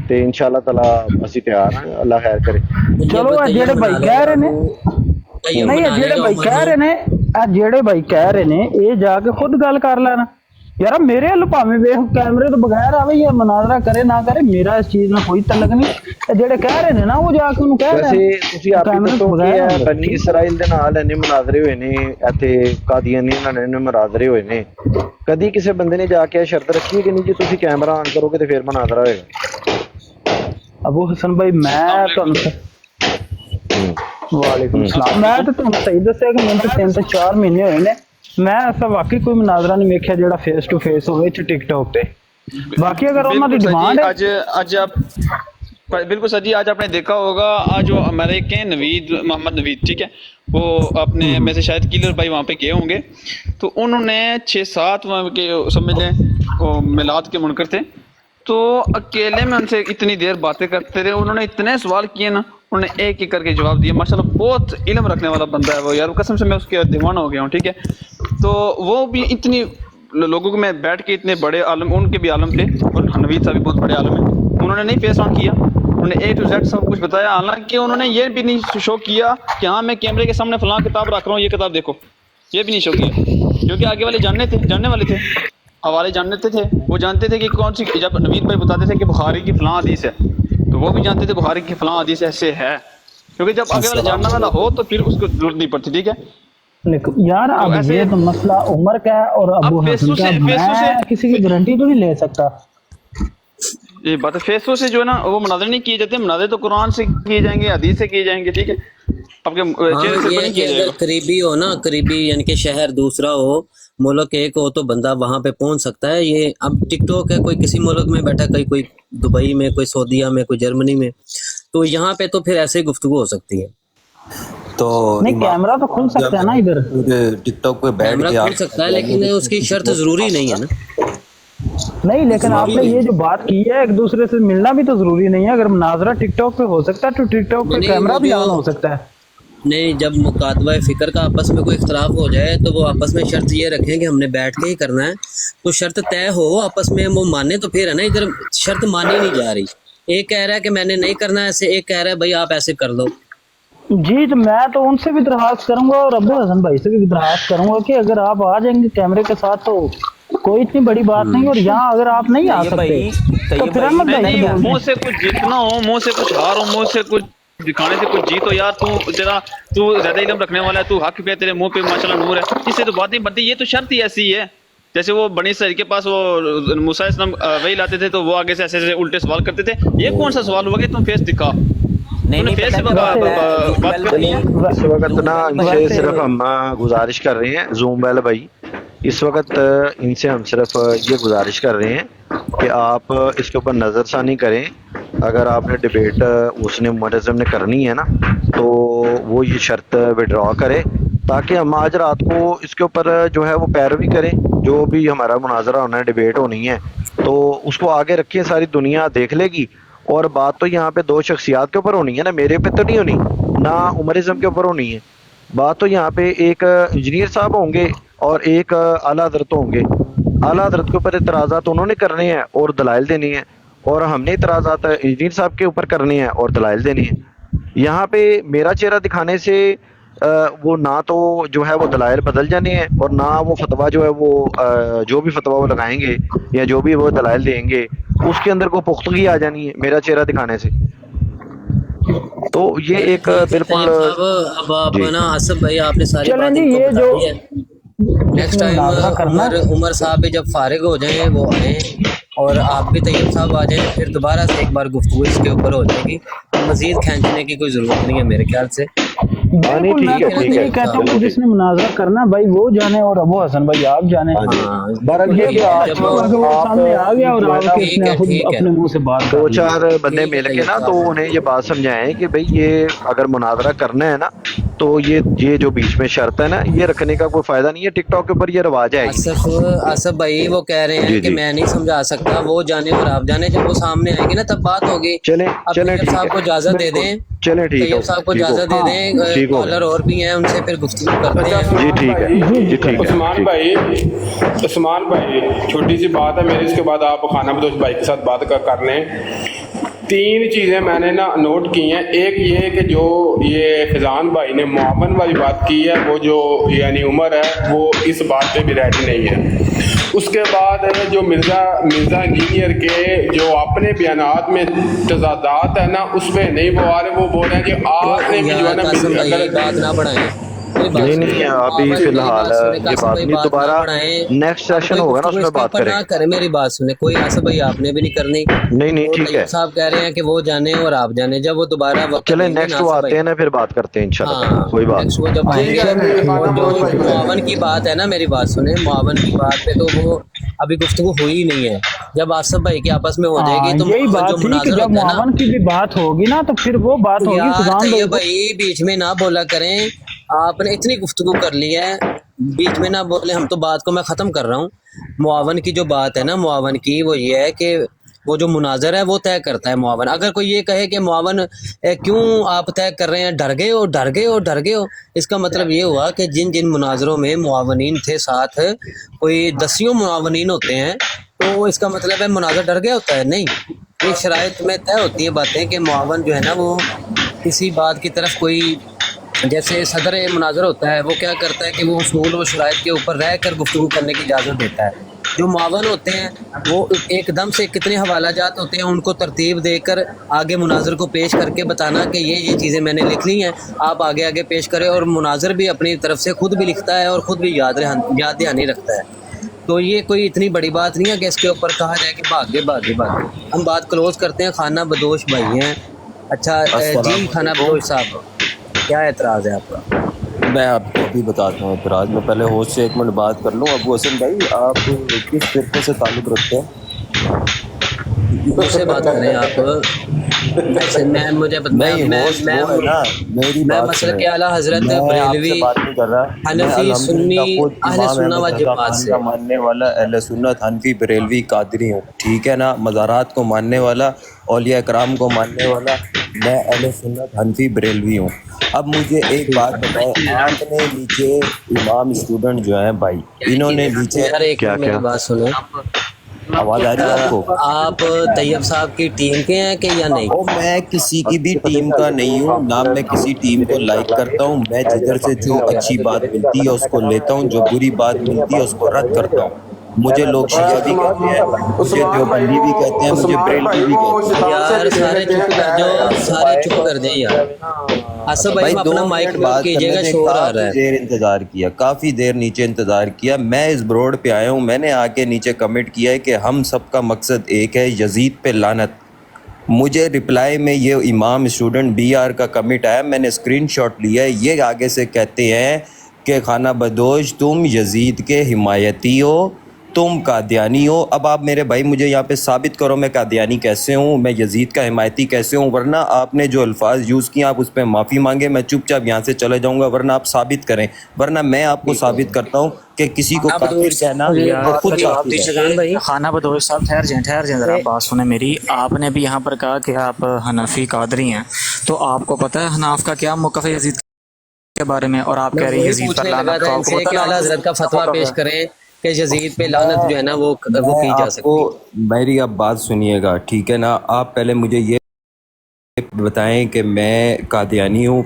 تے انشاءاللہ تعالی اسی تیار ہیں، اللہ خیر کرے. چلو جڑے بھائی کہہ رہے نے، نہیں جڑے بھائی کہہ رہے نے، جڑے بھائی کہہ رہے نے اے جا کے خود گل کر لینا. یار میرے ال بھاویں ویکھ کیمرے تو بغیر آوے یا مناظرہ کرے نہ کرے، میرا اس چیز میں کوئی تعلق نہیں. جڑے کہہ رہے نے نا وہ جا کے انہوں کہہ رہے ہیں. ویسے تسی آپ ہی دسو کہ بنی اسرائیل دے نال نے مناظرے ہوئے نے، ایتھے قادیانی نال نے مناظرے ہوئے نے، کدی کسی بندے نے جا کے شرط رکھی ہے کہ نہیں جی تسی کیمرہ آن کرو گے تے پھر مناظرہ ہوئے گا؟ ابو حسن بھائی میں تہاڈوں وعلیکم السلام، میں تو تہاڈوں صحیح دسیا کہ میں 3 سے 4 مہینے ہوئے نے، میں ایسا واقعی کوئی مناظرہ نہیں ویکھیا جڑا فیس ٹو فیس ہوئے ٹک ٹاک پہ. باقی اگر انہوں کی ڈیمانڈ ہے آج آپ بالکل سر جی، آج آپ نے دیکھا ہوگا آج جو ہمارے ایک ہیں نوید محمد نوید، ٹھیک ہے، وہ اپنے میں سے شاید کلر بھائی وہاں پہ گئے ہوں گے، تو انہوں نے 6-7 وہاں کے سمجھ لیں وہ میلاد کے منکر تھے، تو اکیلے میں ان سے اتنی دیر باتیں کرتے رہے، انہوں نے اتنے سوال کیے نا، انہوں نے ایک ایک کر کے جواب دیا. ماشاءاللہ بہت علم رکھنے والا بندہ ہے وہ، یار قسم سے میں اس کے دیوانہ ہو گیا ہوں، ٹھیک ہے. تو وہ بھی اتنی لوگوں کو میں بیٹھ کے اتنے بڑے عالم، ان کے بھی عالم تھے، اور نوید صاحب بھی بہت بڑے عالم ہیں، انہوں نے نہیں فیس آن کیا، انہوں نے A to Z سب کچھ بتایا. حالانکہ انہوں نے یہ بھی نہیں شو کیا کہ ہاں میں کیمرے کے سامنے فلاں کتاب رکھ رہا ہوں، یہ کتاب دیکھو، یہ بھی نہیں شو کیا، کیونکہ آگے والے جاننے والے تھے، حوالے جانتے تھے، وہ جانتے تھے کہ کون سی. جب نوید بھائی بتاتے تھے کہ بخاری کی فلاں حدیث ہے، تو وہ بھی جانتے تھے بخاری کی فلاں حدیث ایسے ہے، کیونکہ جب آگے والا جاننے والا ہو تو پھر اس کو ضرورت نہیں پڑتی. ٹھیک ہے یار اب یہ تو مسئلہ عمر کا ہے اور ابو حسن کا، میں کسی کی گارنٹی تو نہیں لے سکتا. یہ بات ہے، فیسوں سے جو ہے نا وہ مناظر نہیں کیے جاتے، مناظر تو قرآن سے کیے جائیں گے، حدیث سے کیے جائیں گے. ٹھیک ہے، آپ کے چہرے سے نہیں کیا جائے گا. قریبی ہو نا، قریبی یعنی کہ شہر دوسرا ہو، ملک ایک ہو، تو بندہ وہاں پہ پہنچ سکتا ہے. یہ اب ٹک ٹاک ہے، کوئی کسی ملک میں بیٹھا، کوئی دبئی میں، کوئی سعودیہ میں، کوئی جرمنی میں، تو یہاں پہ تو پھر ایسے گفتگو ہو سکتی ہے. تو نہیں کیمرہ تو کھل سکتا ہے نا ادھر, ٹک ٹاک پہ بیٹھ کیمرہ کے کھل سکتا ہے لیکن اس کی شرط ضروری نہیں ہے نا. نہیں, لیکن آپ نے یہ جو بات کی ہے ایک دوسرے سے ملنا بھی تو ضروری نہیں ہے. اگر مناظرہ ٹک ٹاک پہ ہو سکتا ہے تو ٹک ٹاک پہ کیمرہ بھی آن ہو سکتا ہے. نہیں, جب مکاتبہ فکر کا آپس میں کوئی اختلاف ہو جائے تو وہ آپس میں شرط یہ رکھیں کہ ہم نے بیٹھ کے ہی کرنا ہے, تو شرط طے ہو آپس میں, وہ مانے تو پھر ہے نا. ادھر شرط مانی نہیں جا رہی, ایک کہہ رہا ہے کہ میں نے نہیں کرنا ایسے, ایک کہہ رہا ہے بھائی آپ ایسے کر لو. جی, تو میں تو ان سے بھی درخواست کروں گا اور ابو حسن بھائی سے بھی درخواست کروں گا کہ اگر آپ آ جائیں گے کیمرے کے ساتھ تو کوئی اتنی بڑی بات نہیں, اور یہاں اگر آپ نہیں آ سکتے تو پھر احمد بھائی سے نہیں, بول منہ دیں. سے کچھ جیتنا ہو, منہ سے کچھ ہار ہو, منہ سے کچھ دکھانے سے کچھ جیت ہو یار. تو زیادہ علم رکھنے والا ہے, تو حق پہ تیرے منہ پہ ماشاءاللہ نور ہے, اس سے تو بات نہیں بنتی. یہ تو شرط ہی ایسی ہے جیسے وہ بنی اسرائیل کے پاس وہ موسیٰ علیہ السلام وہی لاتے تھے تو وہ آگے سے ایسے ایسے الٹے سوال کرتے تھے. یہ کون سا سوال ہوا کہ تم فیس دکھا, اس وقت نا ان سے صرف ہم گزارش کر رہے ہیں, زوم والے بھائی اس وقت ان سے ہم صرف یہ گزارش کر رہے ہیں کہ آپ اس کے اوپر نظر ثانی کریں. اگر آپ نے ڈبیٹ اس نے معتزم نے کرنی ہے نا تو وہ یہ شرط وڈرا کرے تاکہ ہم آج رات کو اس کے اوپر جو ہے وہ پیروی کریں. جو بھی ہمارا مناظرہ ہونا ہے, ڈبیٹ ہونی ہے, تو اس کو آگے رکھیں, ساری دنیا دیکھ لے گی. اور بات تو یہاں پہ دو شخصیات کے اوپر ہونی ہے نا, میرے پہ تو نہیں ہونی, نہ عمر اعظم کے اوپر ہونی ہے. بات تو یہاں پہ ایک انجینئر صاحب ہوں گے اور ایک اعلیٰ حضرت ہوں گے. اعلیٰ حضرت کے اوپر اعتراضات انہوں نے کرنے ہیں اور دلائل دینی ہیں, اور ہم نے اعتراضات انجینئر صاحب کے اوپر کرنے ہیں اور دلائل دینی ہیں. یہاں پہ میرا چہرہ دکھانے سے وہ نہ تو جو ہے وہ دلائل بدل جانے ہیں اور نہ وہ فتویٰ جو ہے وہ جو بھی فتویٰ وہ لگائیں گے یا جو بھی وہ دلائل دیں گے اس کے اندر کو پختگی آ جانی ہے میرا چہرہ دکھانے سے. تو یہ ایک بالکل اب آپ نا آصف بھائی آپ نے ساری چلیں بات جی, ان کو یہ بتا جو دی ہے. نیکسٹ ٹائم عمر صاحب بھی جب فارغ ہو جائیں وہ آئیں, اور آپ بھی طیب صاحب آ جائیں, پھر دوبارہ سے ایک بار گفتگو اس کے اوپر ہو جائے گی. مزید کھینچنے کی کوئی ضرورت نہیں ہے میرے خیال سے. بالکل, میں تو یہی کہتا ہوں کہ جس نے مناظرہ کرنا بھائی وہ جانے اور ابو حسن بھائی آپ جانے. سامنے آ گیا اور آپ اس نے خود اپنے منہ سے بات دو چار بندے مل کے نا تو انہیں یہ بات سمجھائیں کہ بھئی یہ اگر مناظرہ کرنا ہے نا تو یہ جو بیچ میں شرط ہے نا یہ رکھنے کا کوئی فائدہ نہیں ہے. ٹک ٹاک کے اوپر یہ رواج ہے. آصف بھائی وہ کہہ رہے ہیں کہ میں نہیں سمجھا سکتا, وہ جانے اور آپ جانے, جب وہ سامنے آئیں گے نا تب بات ہوگی. چلیں طیب صاحب کو اجازت دے دیں, چلیں ٹھیک ہے, طیب صاحب کو اجازت دے دیں, کالر اور بھی ہیں ان سے پھر گفتگو کرتے ہیں. جی ٹھیک ہے. عثمان بھائی چھوٹی سی بات ہے میری, اس کے بعد آپ خانہ بدوش بھائی کے ساتھ بات کر لیں. 3 چیزیں میں نے نا نوٹ کی ہیں. ایک یہ کہ جو یہ فضان بھائی نے معاون والی بات کی ہے, وہ جو یعنی عمر ہے وہ اس بات پہ بھی ریڈی نہیں ہے. اس کے بعد جو مرزا انجینئر کے جو اپنے بیانات میں تضادات ہے نا اس پہ نہیں وہ آ رہے, وہ بول رہے ہیں کہ آپ نے بھی جو ہے نا بات نہ بڑھائیں. نہیں ابھی فی الحال یہ بات نہیں, دوبارہ نیکسٹ سیشن ہوگا نا اس میں بات کریں. میری بات سنیں, کوئی آصف بھائی آپ نے بھی نہیں کرنی. نہیں ٹھیک ہے. صاحب کہہ رہے ہیں کہ وہ جانے اور آپ جانے, جب وہ دوبارہ چلیں نیکسٹ وہ آتے ہیں نا پھر بات کرتے ہیں انشاءاللہ, کوئی بات نہیں. جب آئیں گے معاون کی بات ہے نا, میری بات سنیں, معاون کی بات پہ تو وہ ابھی گفتگو ہوئی نہیں ہے. جب آصف بھائی کے آپس میں ہو جائے گی تو یہی بات تھی کہ جب معاون کی بھی بات ہوگی نا تو پھر وہ بات ہوگی. طیب بھائی بیچ میں نہ بولا کریں, آپ نے اتنی گفتگو کر لی ہے, بیچ میں نہ بولے. ہم تو بات کو میں ختم کر رہا ہوں. معاون کی جو بات ہے نا, معاون کی وہ یہ ہے کہ وہ جو مناظر ہے وہ طے کرتا ہے معاون. اگر کوئی یہ کہے کہ معاون کیوں آپ طے کر رہے ہیں, ڈر گئے ہو, اس کا مطلب یہ ہوا کہ جن مناظروں میں معاونین تھے ساتھ, کوئی 10 معاونین ہوتے ہیں, تو اس کا مطلب ہے مناظر ڈر گیا ہوتا ہے. نہیں, یہ شرائط میں طے ہوتی ہے باتیں کہ معاون جو ہے نا وہ کسی بات کی طرف کوئی, جیسے صدر مناظر ہوتا ہے وہ کیا کرتا ہے کہ وہ اصول و شرائط کے اوپر رہ کر گفتگو کرنے کی اجازت دیتا ہے. جو معاون ہوتے ہیں وہ ایک دم سے کتنے حوالہ جات ہوتے ہیں, ان کو ترتیب دے کر آگے مناظر کو پیش کر کے بتانا کہ یہ چیزیں میں نے لکھ لی ہیں, آپ آگے پیش کریں. اور مناظر بھی اپنی طرف سے خود بھی لکھتا ہے اور خود بھی یاد دہانی رکھتا ہے. تو یہ کوئی اتنی بڑی بات نہیں ہے کہ اس کے اوپر کہا جائے کہ بھاگے. ہم بات کلوز کرتے ہیں. خانہ بدوش بھائی ہیں. اچھا جی خانہ بدوش صاحب, کیا اعتراض ہے آپ کا؟ میں آپ کو ابھی بتاتا ہوں اعتراض. میں پہلے ہوسٹ سے 1 منٹ بات کر لوں. ابو حسن بھائی آپ کس فرقے سے تعلق رکھتے ہیں؟ مجھ سے بات کریں آپ. میں مجھے نہیں ہوش وہ ہے نا، میری میں بات مسلک سنیں، اعلیٰ حضرت میں آپ بریلوی سے بات نہیں کر رہا، میں حنفی الحمدللہ سنی خود اہل امام سنت و احمد رضا جماعت خان سے کا ماننے والا، اہل سنت حنفی بریلوی قادری ہوں، ٹھیک ہے نا، مزارات کو ماننے والا، اولیاء کرام کو ماننے والا، میں اہل سنت حنفی بریلوی ہوں۔ اب مجھے ایک بات بتائیں، آپ نے نیچے امام اسٹوڈنٹ جو ہیں بھائی، انہوں نے نیچے یار ایک منٹ میری بات سنیں، آواز آ رہی ہے آپ کو؟ آپ طیب صاحب کی ٹیم کے ہیں کہ یا نہیں؟ او میں کسی کی بھی ٹیم کا نہیں ہوں، نہ میں کسی ٹیم کو لائک کرتا ہوں، میں جدھر سے جو اچھی بات ملتی ہے اس کو لیتا ہوں، جو بری بات ملتی ہے اس کو رد کرتا ہوں۔ مجھے لوگ شیعہ بھی کہتے ہیں، مجھے دیوبندی بھی کہتے ہیں، مجھے بریلوی بھی کہتے ہیں۔ یار سارے چپ کر جاؤ، سارے چپ کر جائیں یار۔ آصف بھائی بھائی میں 2 اپنا مائک منٹ میوٹ بات کیجیے کرنے گا، دیں، شور آ رہا کافی ہے۔ دیر انتظار کیا، کافی دیر نیچے انتظار کیا، میں اس بروڈ پہ آیا ہوں، میں نے آ کے نیچے کمنٹ کیا ہے کہ ہم سب کا مقصد ایک ہے، یزید پہ لعنت۔ مجھے رپلائی میں یہ امام اسٹوڈنٹ بی آر کا کمنٹ آیا، میں نے اسکرین شاٹ لیا ہے، یہ آگے سے کہتے ہیں کہ خانہ بدوش تم یزید کے حمایتی ہو، تم قادیانی ہو۔ اب آپ میرے بھائی مجھے یہاں پہ ثابت کرو میں قادیانی کیسے ہوں، میں یزید کا حمایتی کیسے ہوں، ورنہ آپ نے جو الفاظ یوز کیے آپ اس پہ معافی مانگے، میں چپ چاپ یہاں سے چلے جاؤں گا، ورنہ آپ ثابت کریں، ورنہ میں آپ کو ثابت کرتا ہوں کہ کسی کو کافر کہنا وہ خود کافر ہے۔ بھائی خانہ بدوش صاحب ٹھہر جائیں ذرا، بات سنیں میری۔ آپ نے بھی یہاں پر کہا کہ آپ حنفی قادری ہیں، تو آپ کو پتہ ہے حناف کا کیا موقف ہے یزید کے بارے میں؟ اور آپ میں کہہ رہے ہیں وہی یزید پر پوچھنے لگا لعنت، تھا تو ان آپ کو سے پتہ کہ ہے اعلیٰ حضرت کا فتویٰ موقف پیش ہے؟ کریں کہ یزید پہ لعنت جو ہے نا وہ کی جا آپ سکتی کو میری اب بات سنیے گا، ٹھیک ہے نا، آپ پہلے مجھے یہ بتائیں کہ میں قادیانی ہوں،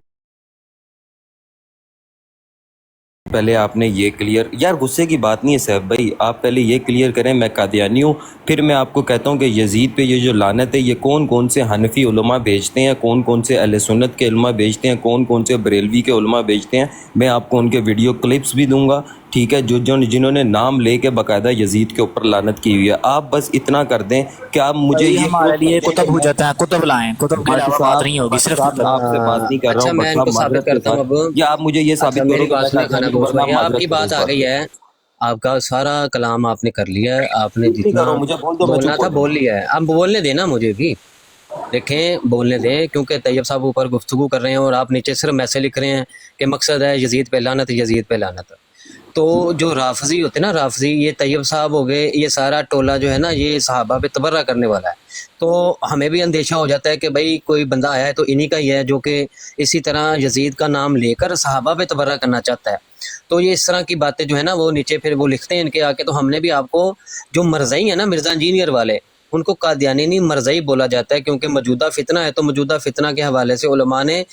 پہلے آپ نے یہ کلیئر، یار غصے کی بات نہیں ہے صاحب بھائی، آپ پہلے یہ کلیئر کریں میں قادیانی ہوں، پھر میں آپ کو کہتا ہوں کہ یزید پہ یہ جو لعنت ہے یہ کون کون سے حنفی علماء بھیجتے ہیں، کون کون سے اہل سنت کے علماء بھیجتے ہیں، کون کون سے بریلوی کے علماء بھیجتے ہیں، میں آپ کو ان کے ویڈیو کلپس بھی دوں گا، ٹھیک ہے، جنہوں نے نام لے کے باقاعدہ یزید کے اوپر لعنت کی ہوئی ہے۔ آپ بس اتنا کر دیں کہ آپ مجھے بھائی یہ ہمارے لیے کتب حجت ہیں، کتب لائیں، کتب کے علاوہ بات نہیں ہوگی، صرف صاحب کتب۔ آپ سے بات نہیں کر رہا اچھا ہوں، میں بٹ ان صاحب کو ثابت معذرت کے کرتا ہوں ساتھ، اب۔ یا آپ مجھے یہ اچھا ثابت کرو میری کہ بات میں سنیں خانہ قادیانی ہوں، بدوش ورنہ بھائی، آپ معذرت کی کرو بات اس آ بات گئی پہ۔ ہے، آپ کا سارا کلام آپ نے کر لیا ہے، آپ نے نہیں جتنا کرو، مجھے بول دو میں بولنا چپ تھا ہو جاؤں بول لیا ہے، اب بولنے دینا مجھے بھی، دیکھیں بولنے دیں، کیونکہ طیب صاحب اوپر گفتگو کر رہے ہیں اور آپ نیچے صرف میسج لکھ رہے ہیں کہ مقصد ہے یزید پہ لعنت، یزید پہ لعنت۔ تو جو رافضی ہوتے ہیں نا، رافضی، یہ طیب صاحب ہو گئے، یہ سارا ٹولہ جو ہے نا یہ صحابہ پہ تبرہ کرنے والا ہے، تو ہمیں بھی اندیشہ ہو جاتا ہے کہ بھائی کوئی بندہ آیا ہے تو انہی کا ہی ہے جو کہ اسی طرح یزید کا نام لے کر صحابہ پہ تبرہ کرنا چاہتا ہے۔ تو یہ اس طرح کی باتیں جو ہے نا وہ نیچے پھر وہ لکھتے ہیں ان کے آ کے، تو ہم نے بھی آپ کو جو مرزائی ہیں نا، مرزا انجینئر والے، ان کو قادیانی نہیں مرزائی بولا جاتا ہے، کیونکہ موجودہ فتنہ ہے تو موجودہ فتنہ کے حوالے سے علماء نے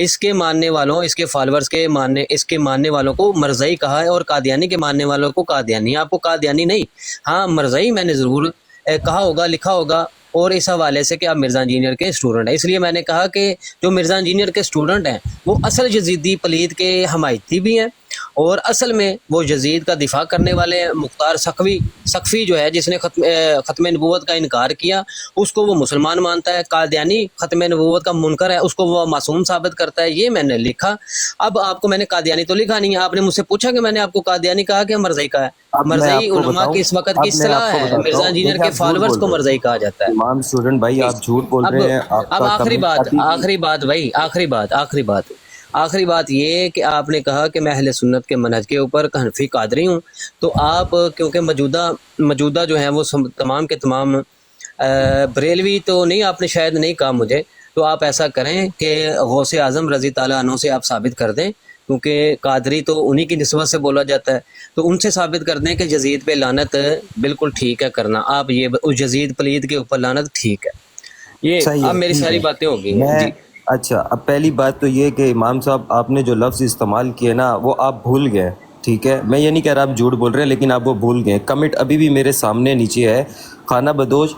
اس کے ماننے والوں، اس کے فالورز کے ماننے، اس کے ماننے والوں کو مرزائی کہا ہے، اور قادیانی کے ماننے والوں کو قادیانی۔ آپ کو قادیانی نہیں، ہاں مرزائی میں نے ضرور کہا ہوگا، لکھا ہوگا، اور اس حوالے سے کہ آپ مرزا انجینئر کے اسٹوڈنٹ ہیں، اس لیے میں نے کہا کہ جو مرزا انجینئر کے اسٹوڈنٹ ہیں وہ اصل یزیدی پلید کے حمایتی بھی ہیں، اور اصل میں وہ یزید کا دفاع کرنے والے ہیں۔ مختار سقفی جو ہے جس نے ختم نبوت کا انکار کیا اس کو وہ مسلمان مانتا ہے، قادیانی ختم نبوت کا منکر ہے اس کو وہ معصوم ثابت کرتا ہے، یہ میں نے لکھا۔ اب آپ کو میں نے قادیانی تو لکھا نہیں ہے، آپ نے مجھ سے پوچھا کہ میں نے آپ کو قادیانی کہا کہ مرزائی کہا ہے۔ اب میں مرزائی آپ کو علماء بتاؤں، کی اس وقت کی اب میں آپ اصطلاح کو ہے، بتاتا مرزا ہوں، انجینئر دیکھیں کے آپ جھوٹ فالورز بول کو رہے مرزائی کہا جاتا ہیں، ہے۔ امام اسٹوڈنٹ بھائی آپ جھوٹ بول اب رہے ہیں، آپ اب کا آخری کمنٹ بات، ابھی بھی آخری بات یہ کہ آپ نے کہا کہ میں اہل سنت کے منہج کے اوپر حنفی قادری ہوں، تو آپ کیونکہ موجودہ جو ہیں وہ تمام کے تمام بریلوی تو نہیں، آپ نے شاید نہیں کہا مجھے، تو آپ ایسا کریں کہ غوث اعظم رضی تعالیٰ عنہ سے آپ ثابت کر دیں، کیونکہ قادری تو انہی کی نسبت سے بولا جاتا ہے، تو ان سے ثابت کر دیں کہ یزید پہ لعنت بالکل ٹھیک ہے کرنا، آپ یہ یزید پلید کے اوپر لعنت ٹھیک ہے، یہ صحیح اب ہے، میری ٹھیک ساری ہے۔ باتیں ہو گئی ہیں میں جی۔ اچھا، اب پہلی بات تو یہ کہ امام صاحب آپ نے جو لفظ استعمال کیے نا وہ آپ بھول گئے، ٹھیک ہے، میں یہ نہیں کہہ رہا آپ جھوٹ بول رہے ہیں، لیکن آپ وہ بھول گئے۔ کمنٹ ابھی بھی میرے سامنے نیچے ہے، خانہ بدوش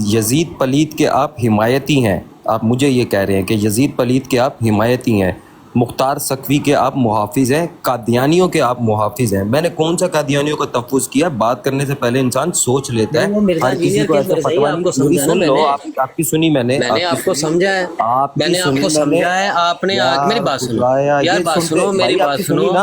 یزید پلید کے آپ حمایتی ہیں، آپ مجھے یہ کہہ رہے ہیں کہ یزید پلید کے آپ حمایتی ہیں، مختار سقفی کے آپ محافظ ہیں، قادیانیوں کے آپ محافظ ہیں۔ میں نے کون سا قادیانیوں کا تفوظ کیا؟ بات کرنے سے پہلے انسان سوچ لیتا ہے، وہ مرزا ہر کسی انجینئر کو کے ایسا مرزائی فتویٰ آپ نہیں۔ کو میری سمجھا نا سن میں لو، نے، آپ کی سنی میں نے آپ کو سمجھا ہے، آپ میں کی نے آپ سنی کو میں نے، سمجھا ہے، آپ نے یا میری بات سنو خدایا، یار، یہ بات سنتے سنو میری بھائی، آپ بات کی سنو، سنی نا،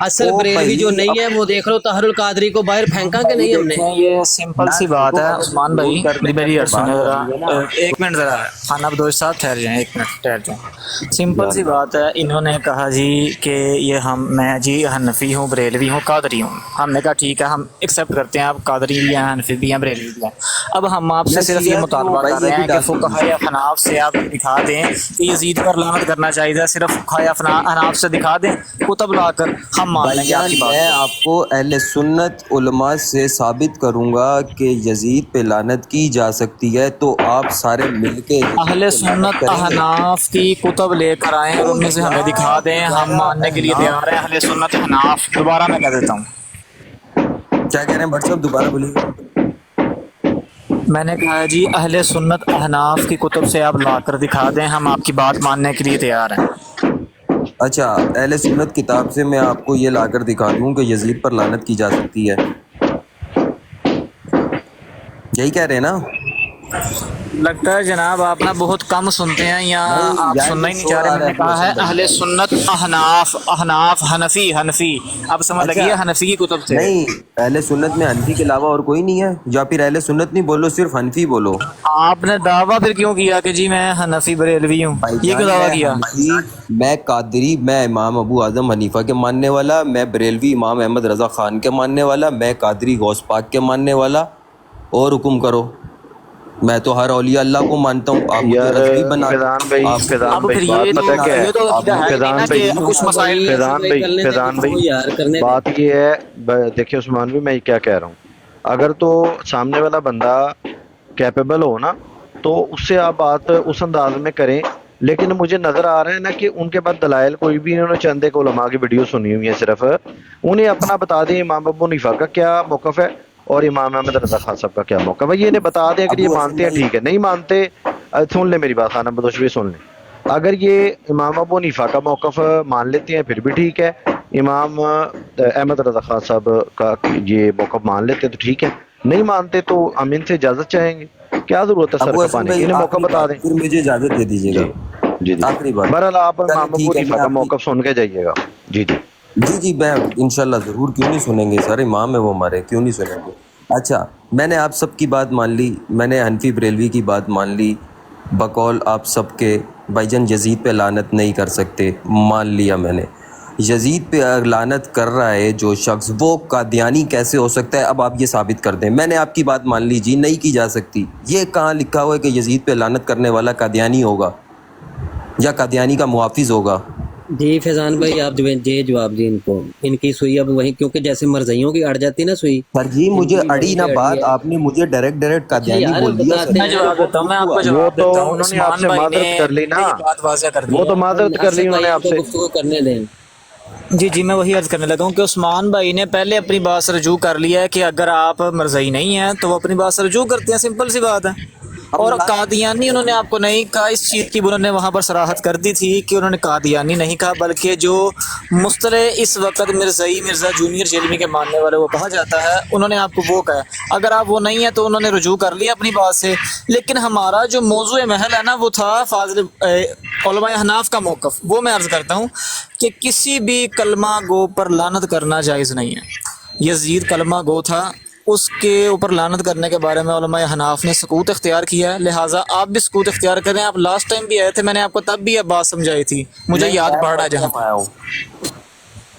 اصل او بریلوی بھائی، جو نہیں ہے وہ دیکھ لو طاہر القادری کو باہر پھینکا کہ نہیں ہم نے. یہ سمپل سی بات ہے عثمان بھائی، میری بات سنیں ذرا، ایک منٹ ذرا خانہ بدوش صاحب ٹھہر جائیں، ایک منٹ ٹھہر جائیں. سمپل سی بات ہے، انہوں نے کہا جی کہ یہ میں جی حنفی ہوں، بریلوی ہوں، قادری ہوں. ہم نے کہا ٹھیک ہے، ہم ایکسیپٹ کرتے ہیں آپ قادری بھی ہیں، حنفی بھی ہیں، بریلوی بھی ہیں. اب ہم آپ سے صرف یہ مطالبہ کر رہے ہیں کہ فقہائے حناف سے آپ دکھا دیں کہ یزید پر لعنت کرنا چاہیے، صرف فقہائے حناف سے دکھا دیں کتب لا کر، ہم مان لیں گے آپ کی بات میں کو. آپ کو اہل سنت علماء سے ثابت کروں گا کہ یزید پہ لعنت کی جا سکتی ہے، تو آپ سارے مل کے اہل سنت احناف کی کتب لے کر آئیں اور ان میں سے ہمیں دکھا دیں، ہم ماننے کے لیے تیار ہیں. اہل سنت احناف، دوبارہ میں کہہ دیتا ہوں، کیا کہہ رہے ہیں بٹ صاحب؟ دوبارہ بولیے. میں نے کہا ہے جی اہل سنت احناف کی کتب سے آپ لا کر دکھا دیں، ہم آپ کی بات ماننے کے لیے تیار ہیں. اچھا، اہل سنت کتاب سے میں آپ کو یہ لا کر دکھا دوں کہ یزید پر لعنت کی جا سکتی ہے، یہی کہہ رہے ہیں نا؟ لگتا ہے جناب آپ نا بہت کم سنتے ہیں، یا آپ سننا ہی نہیں چاہ رہے. میں نے کہا ہے اہل سنت احناف، احناف حنفی، اب سمجھ لگی ہے حنفی کی کتب سے. نہیں، اہل سنت میں حنفی کے علاوہ اور کوئی نہیں ہے؟ یا پھر اہل سنت نہیں بولو، صرف حنفی بولو. آپ نے دعویٰ پھر کیوں کیا کہ جی میں حنفی بریلوی ہوں؟ بھائی یہ کیوں جان، دعویٰ میں کیا؟ حنفی، میں قادری، میں امام ابو اعظم حنیفہ کے ماننے والا، میں بریلوی امام احمد رضا خان کے ماننے والا، میں قادری غوث پاک کے ماننے والا. اور حکم کرو، میں تو ہر اولیاء اللہ کو مانتا ہوں. آپ مجھے یار رضوی بنا دو. فیضان بھائی، آپ فیضان اب بھائی، پھر بات یہ تو پتہ کیا ہے؟ یہ تو عقیدہ ہے ہی نہیں نا کہ کچھ مسائل. فیضان بھائی، فیضان بھائی، یار کرنے دیں. بات یہ ہے، دیکھیے عثمان بھی، میں کیا کہہ رہا ہوں، اگر تو سامنے والا بندہ کیپیبل ہو نا تو اس سے آپ بات اس انداز میں کریں. لیکن مجھے نظر آ رہا ہے نا کہ ان کے بعد دلائل کوئی بھی، انہوں نے چند ایک علماء کی ویڈیو سنی ہوئی ہیں صرف، انہیں اپنا بتا دیں امام ابو حنیفہ کا کیا موقف ہے اور امام احمد رضا خان صاحب کا کیا موقف ہے. یہ انہیں بتا دیں، اگر یہ ابو حسن مانتے ہیں بھائی، ٹھیک ہے، نہیں مانتے سن لیں میری بات، خانہ بدوش بھی سن لیں. اگر یہ امام ابو حنیفہ کا موقف مان لیتے ہیں پھر بھی ٹھیک ہے، امام احمد رضا خان صاحب کا یہ موقف مان لیتے ہیں تو ٹھیک ہے، نہیں مانتے تو ہم ان سے اجازت چاہیں گے. کیا ضرورت ہے سر ابو حسن کھپانے کی، بھائی، انہیں موقع آخری بتا بات، دیں. پھر مجھے اجازت دے دیجیے گا. جی جی جی، آخری بات. بہرحال آپ چلیں امام ابو ٹھیک ہے، حنیفہ میں کا آپ کی، موقف سن کے جائیے گا. جی جی جی میں انشاءاللہ ضرور، کیوں نہیں سنیں گے سر، امام ہے وہ ہمارے، کیوں نہیں سنیں گے. اچھا، میں نے آپ سب کی بات مان لی، میں نے حنفی بریلوی کی بات مان لی، بقول آپ سب کے بھائی جان یزید پہ لعنت نہیں کر سکتے، مان لیا میں نے. یزید پہ لعنت کر رہا ہے جو شخص، وہ قادیانی کیسے ہو سکتا ہے؟ اب آپ یہ ثابت کر دیں. میں نے آپ کی بات مان لی جی، نہیں کی جا سکتی. یہ کہاں لکھا ہوا ہے کہ یزید پہ لعنت کرنے والا قادیانی ہوگا یا قادیانی کا محافظ ہوگا؟ جی فیضان بھائی، آپ یہ جواب دیں ان کو، ان کی سوئی اب وہیں، کیونکہ جیسے مرزائیوں کی اڑ جاتی نا سوئی، سر جی ان مجھے کی بھی اڑی وہیں نہ پہ اڑی بات، ہے. آپ نے مجھے ڈائریکٹ اچھا قادیانی یار، بول دیا. بتاتے سر میں ہیں جواب دیتا ہوں، میں آپ کو وہ جواب تو دیتا ہوں. انہوں نے آپ عثمان سے بھائی نے معذرت کر لی نا، میری بات واضح کر دی وہ ہے. تو معذرت کر لی انہوں نے بھائی آپ کو سے. گفتگو کرنے دیں. جی جی، میں وہی عرض کرنے لگا ہوں کہ عثمان بھائی نے پہلے اپنی بات سے رجوع کر لیا ہے کہ اگر آپ مرزائی نہیں ہیں تو وہ اپنی بات سے رجوع کرتے ہیں، سمپل سی بات ہے. اور قادیانی انہوں نے آپ کو نہیں کہا، اس چیز کی انہوں نے وہاں پر صراحت کر دی تھی کہ انہوں نے قادیانی نہیں کہا، بلکہ جو مصطلح اس وقت مرزائی، مرزا جونیئر جیلمی کے ماننے والے وہ کہا جاتا ہے، انہوں نے آپ کو وہ کہا. اگر آپ وہ نہیں ہیں تو انہوں نے رجوع کر لیا اپنی بات سے. لیکن ہمارا جو موضوع محل ہے نا وہ تھا فاضل علماء حناف کا موقف. وہ میں عرض کرتا ہوں کہ کسی بھی کلمہ گو پر لعنت کرنا جائز نہیں ہے. یزید کلمہ گو تھا، اس کے اوپر لعنت کرنے کے بارے میں علماء حناف نے سکوت اختیار کیا ہے، لہٰذا آپ بھی سکوت اختیار کریں. آپ لاسٹ ٹائم بھی آئے تھے، میں نے آپ کو تب بھی یہ بات سمجھائی تھی، مجھے یاد پڑ رہا ہے جہاں آیا ہوں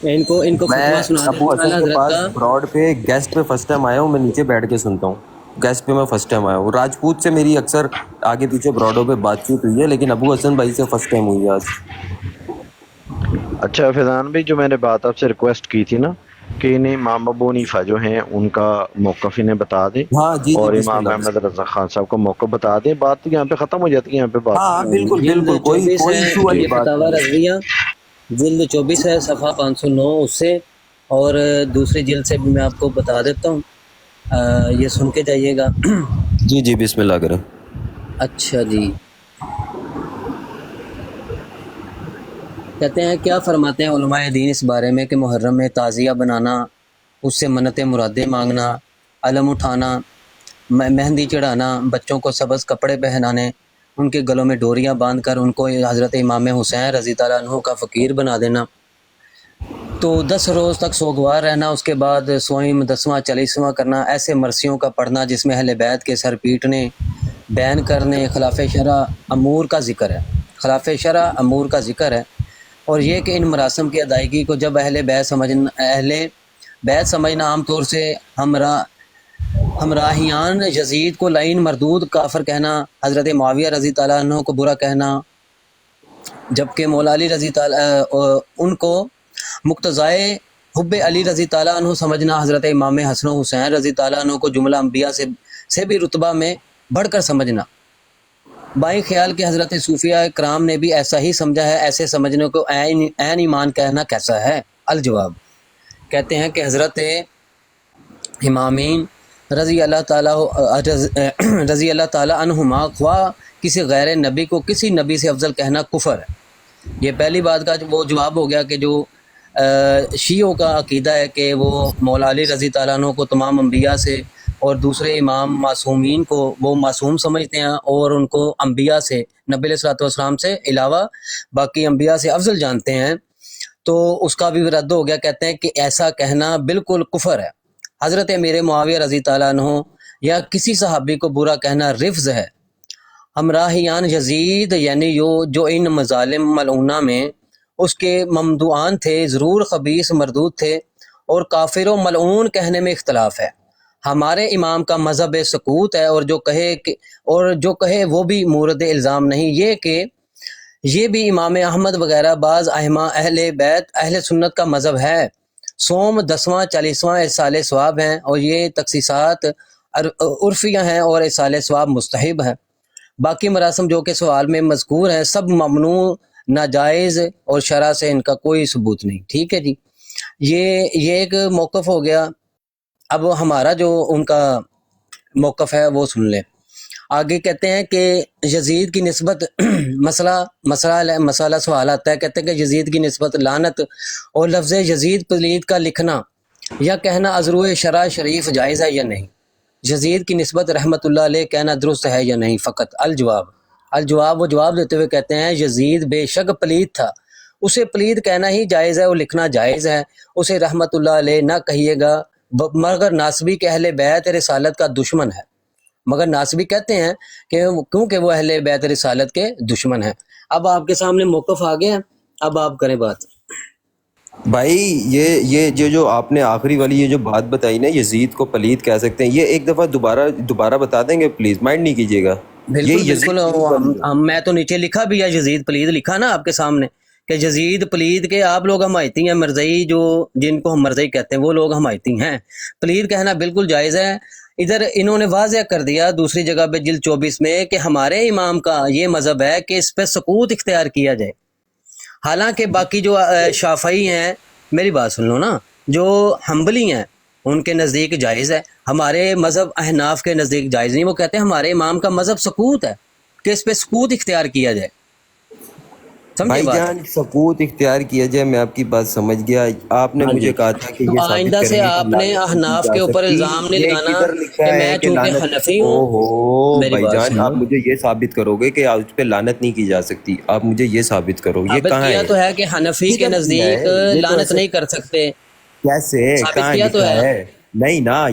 ان کو میں فتویٰ سنا دیں ابو حسن اعلیٰ کے حضرت پاس کا. براڈ پہ گیسٹ پہ فرسٹ ٹائم آیا ہوں. میں نیچے بیٹھ کے سنتا ہوں، گیسٹ پہ میں فرسٹ ٹائم آیا ہوں. راجپوت سے میری اکثر آگے پیچھے براڈوں پہ بات چیت ہوئی ہے، لیکن ابو حسن بھائی سے فرسٹ ٹائم ہوئی ہے آج. اچھا فیضان بھائی، جو میں نے بات آپ سے ریکویسٹ کی تھی نا کہ انہیں امام ابو حنیفہ جو ہیں ان کا موقف انہیں بتا دیں ہاں جی اور بسم امام اللہ. احمد رضا خان صاحب کا موقف بتا دیں، بات یہاں پہ ختم ہو جاتی ہے. یہاں پہ بات ہاں بالکل جلد بالکل، کوئی 24 کوئی ہے ایشو والی یہ بات فتاویٰ نہیں. رضویہ، جلد 24 ہے، صفحہ 509 اس سے، اور دوسری جلد سے بھی میں آپ کو بتا دیتا ہوں، یہ سن کے جائیے گا. جی جی بسم اللہ کریں. اچھا جی، کہتے ہیں کیا فرماتے ہیں علماء دین اس بارے میں کہ محرم میں تعزیہ بنانا، اس سے منتیں مرادیں مانگنا، علم اٹھانا، مہندی چڑھانا، بچوں کو سبز کپڑے پہنانے، ان کے گلوں میں ڈوریاں باندھ کر ان کو حضرت امام حسین رضی اللہ عنہ کا فقیر بنا دینا، تو 10 روز تک سوگوار رہنا، اس کے بعد 100واں 10واں 40واں کرنا، ایسے مرثیوں کا پڑھنا جس میں اہل بیت کے سر پیٹنے، بین کرنے، خلاف شرع امور کا ذکر ہے، خلاف شرع امور کا ذکر ہے۔ اور یہ کہ ان مراسم کی ادائیگی کو جب اہل بیت سمجھنا عام طور سے ہمراہیان یزید کو لعین مردود کافر کہنا، حضرت معاویہ رضی تعالیٰ عنہ کو برا کہنا، جبکہ مولا علی رضی تعالیٰ ان کو مقتضائے حب علی رضی تعالیٰ عنہ سمجھنا، حضرت امام حسن و حسین رضی تعالیٰ عنہ کو جملہ انبیاء سے بھی رتبہ میں بڑھ کر سمجھنا۔ بائیں خیال کہ حضرت صوفیہ کرام نے بھی ایسا ہی سمجھا ہے، ایسے سمجھنے کو عین ایمان کہنا کیسا ہے؟ الجواب کہتے ہیں کہ حضرت امامین رضی اللہ تعالیٰ عنہما خواہ کسی غیر نبی کو کسی نبی سے افضل کہنا کفر ہے۔ یہ پہلی بات کا وہ جواب ہو گیا کہ جو شیعوں کا عقیدہ ہے کہ وہ مولا علی رضی تعالیٰ عنہ کو تمام انبیاء سے اور دوسرے امام معصومین کو وہ معصوم سمجھتے ہیں اور ان کو انبیاء سے، نبی علیہ الصلوۃ والسلام سے علاوہ باقی انبیاء سے افضل جانتے ہیں، تو اس کا بھی رد ہو گیا۔ کہتے ہیں کہ ایسا کہنا بالکل کفر ہے۔ حضرت امیر معاویہ رضی تعالیٰ عنہ یا کسی صحابی کو برا کہنا رفض ہے۔ ہمراہیان یزید یعنی جو ان مظالم ملعونہ میں اس کے ممدوعان تھے ضرور خبیث مردود تھے، اور کافر و ملعون کہنے میں اختلاف ہے۔ ہمارے امام کا مذہب سکوت ہے، اور جو کہے وہ بھی مورد الزام نہیں، یہ کہ یہ بھی امام احمد وغیرہ بعض ائمہ اہل بیت اہل سنت کا مذہب ہے۔ سوم 10واں 40واں اصال ثواب ہیں، اور یہ تخصیصات عرفیہ ہیں، اور اصال ثواب مستحب ہے۔ باقی مراسم جو کہ سوال میں مذکور ہیں سب ممنوع، ناجائز، اور شرع سے ان کا کوئی ثبوت نہیں۔ ٹھیک ہے جی، یہ ایک موقف ہو گیا۔ اب ہمارا جو ان کا موقف ہے وہ سن لیں۔ آگے کہتے ہیں کہ یزید کی نسبت مسئلہ سوال آتا ہے، کہتے ہیں کہ یزید کی نسبت لعنت اور لفظ یزید پلید کا لکھنا یا کہنا ازرو شرع شریف جائز ہے یا نہیں؟ یزید کی نسبت رحمت اللہ علیہ کہنا درست ہے یا نہیں؟ فقط الجواب وہ جواب دیتے ہوئے کہتے ہیں یزید بے شک پلید تھا، اسے پلید کہنا ہی جائز ہے اور لکھنا جائز ہے، اسے رحمت اللہ علیہ نہ کہیے گا، مگر ناصبی کے اہل بیت رسالت کا دشمن ہے۔ مگر ناصبی کہتے ہیں کہ کیونکہ وہ اہل بیت رسالت کے دشمن ہیں۔ اب آپ کے سامنے موقف آ گیا، اب آپ کریں بات۔ بھائی یہ جو آپ نے آخری والی یہ جو بات بتائی نا یزید کو پلید کہہ سکتے ہیں، یہ ایک دفعہ دوبارہ بتا دیں گے پلیز، مائنڈ نہیں کیجیے گا۔ بالکل میں تو نیچے لکھا بھی ہے یزید پلید، لکھا نا آپ کے سامنے کہ یزید پلید کے آپ لوگ حمایتی ہیں، مرزئی جو جن کو ہم مرزئی کہتے ہیں وہ لوگ حمایتی ہیں، پلید کہنا بالکل جائز ہے۔ ادھر انہوں نے واضح کر دیا دوسری جگہ پہ جلد 24 میں کہ ہمارے امام کا یہ مذہب ہے کہ اس پہ سکوت اختیار کیا جائے، حالانکہ باقی جو شافعی ہیں، میری بات سن لو نا، جو حنبلی ہیں ان کے نزدیک جائز ہے، ہمارے مذہب احناف کے نزدیک جائز نہیں۔ وہ کہتے ہیں ہمارے امام کا مذہب سکوت ہے کہ اس پہ سکوت اختیار کیا جائے۔ بھائی جان سکوت اختیار کیا جائے، میں آپ کی بات سمجھ گیا۔ آپ نے مجھے کہا تھا کہ یہ آئندہ سے آپ نے احناف کے اوپر الزام نہیں لگانا کہ میں چونکہ حنفی ہوں۔ بھائی جان آپ مجھے یہ ثابت کرو گے کہ اس پہ لعنت نہیں کی جا سکتی، آپ مجھے یہ ثابت کرو۔ یہ کہاں ہے؟ تو ہے کہ حنفی کے نزدیک لعنت نہیں کر سکتے۔ کیسے؟ کہاں لکھا ہے؟ نہیں نا،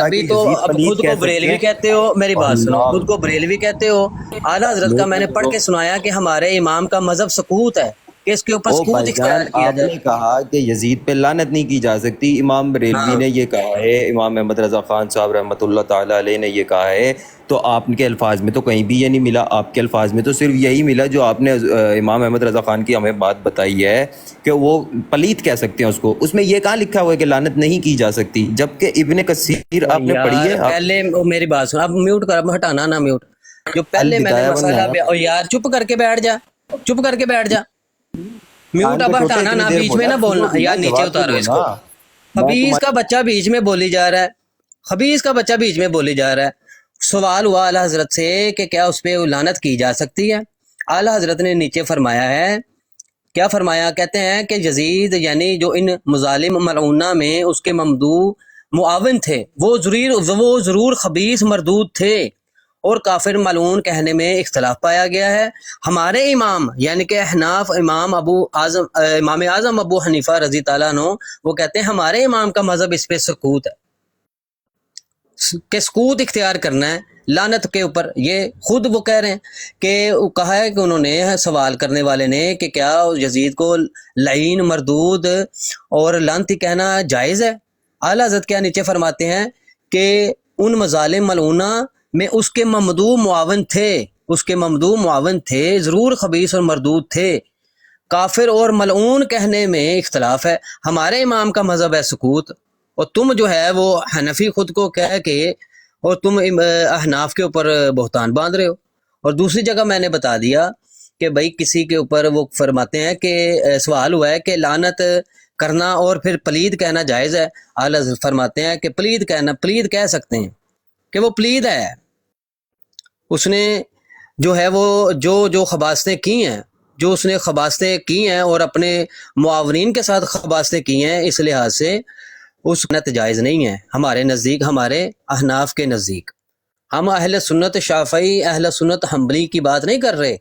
ابھی تو اب خود کو بریلوی کہتے ہو، میری بات سنو، خود کو بریلوی کہتے ہو۔ اعلیٰ حضرت کا میں نے پڑھ کے سنایا کہ ہمارے امام کا مذہب سکوت ہے کہ اس کے اوپر سکوت اختیار کیا جائے۔ آپ نے کہا کہ یزید پہ لعنت نہیں کی جا سکتی، امام بریلوی نے یہ کہا ہے، امام احمد رضا خان صاحب رحمۃ اللہ تعالیٰ علیہ نے یہ کہا ہے، تو آپ کے الفاظ میں تو کہیں بھی یہ نہیں ملا، آپ کے الفاظ میں تو صرف یہی ملا جو آپ نے امام احمد رضا خان کی ہمیں بات بتائی ہے کہ وہ پلیت کہہ سکتے ہیں اس کو، اس میں یہ کہاں لکھا ہوا ہے کہ لعنت نہیں کی جا سکتی؟ جبکہ ابن کثیر آپ نے پڑھی ہے۔ پہلے میری بات سن، اب میوٹ کر، اب ہٹانا نا میوٹ، جو پہلے میں نے مسئلہ یار چپ کر کے بیٹھ جا، چپ کر کے بیٹھ جا، میوٹ اب ہٹانا نا، بیچ میں نہ بولنا یار، نیچے اتارو اس کو۔ خبیث کا بچہ بیچ میں بولی جا رہا ہے، خبیث کا بچہ بیچ میں بولی جا رہا ہے۔ سوال ہوا اعلیٰ حضرت سے کہ کیا اس پہ لعنت کی جا سکتی ہے؟ اعلیٰ حضرت نے نیچے فرمایا ہے، کیا فرمایا؟ کہتے ہیں کہ یزید یعنی جو ان مظالم ملعونہ میں اس کے ممدوح معاون تھے، وہ ضرور خبیث مردود تھے، اور کافر ملعون کہنے میں اختلاف پایا گیا ہے۔ ہمارے امام یعنی کہ احناف امام اعظم ابو حنیفہ رضی تعالیٰ عنہ وہ کہتے ہیں ہمارے امام کا مذہب اس پہ سکوت ہے کہ سکوت اختیار کرنا ہے لعنت کے اوپر۔ یہ خود وہ کہہ رہے ہیں کہ کہا ہے کہ انہوں نے سوال کرنے والے نے کہ کیا یزید کو لعین مردود اور لعنتی کہنا جائز ہے؟ اعلیٰ حضرت کیا نیچے فرماتے ہیں کہ ان مظالم ملعونہ میں اس کے ممدوح معاون تھے، ضرور خبیث اور مردود تھے۔ کافر اور ملعون کہنے میں اختلاف ہے، ہمارے امام کا مذہب ہے سکوت، اور تم جو ہے وہ حنفی خود کو کہہ کے اور تم احناف کے اوپر بہتان باندھ رہے ہو۔ اور دوسری جگہ میں نے بتا دیا کہ بھائی کسی کے اوپر وہ فرماتے ہیں کہ سوال ہوا ہے کہ لعنت کرنا اور پھر پلید کہنا جائز ہے، اعلیٰ حضرت فرماتے ہیں کہ پلید کہہ سکتے ہیں کہ وہ پلید ہے، اس نے جو ہے وہ جو خباستیں کی ہیں، جو اس نے خباستیں کی ہیں اور اپنے معاونین کے ساتھ خباستیں کی ہیں، اس لحاظ سے اس میں جائز نہیں ہے ہمارے نزدیک، ہمارے احناف کے نزدیک۔ ہم اہل سنت شافعی اہل سنت حنبلی کی بات نہیں کر رہے۔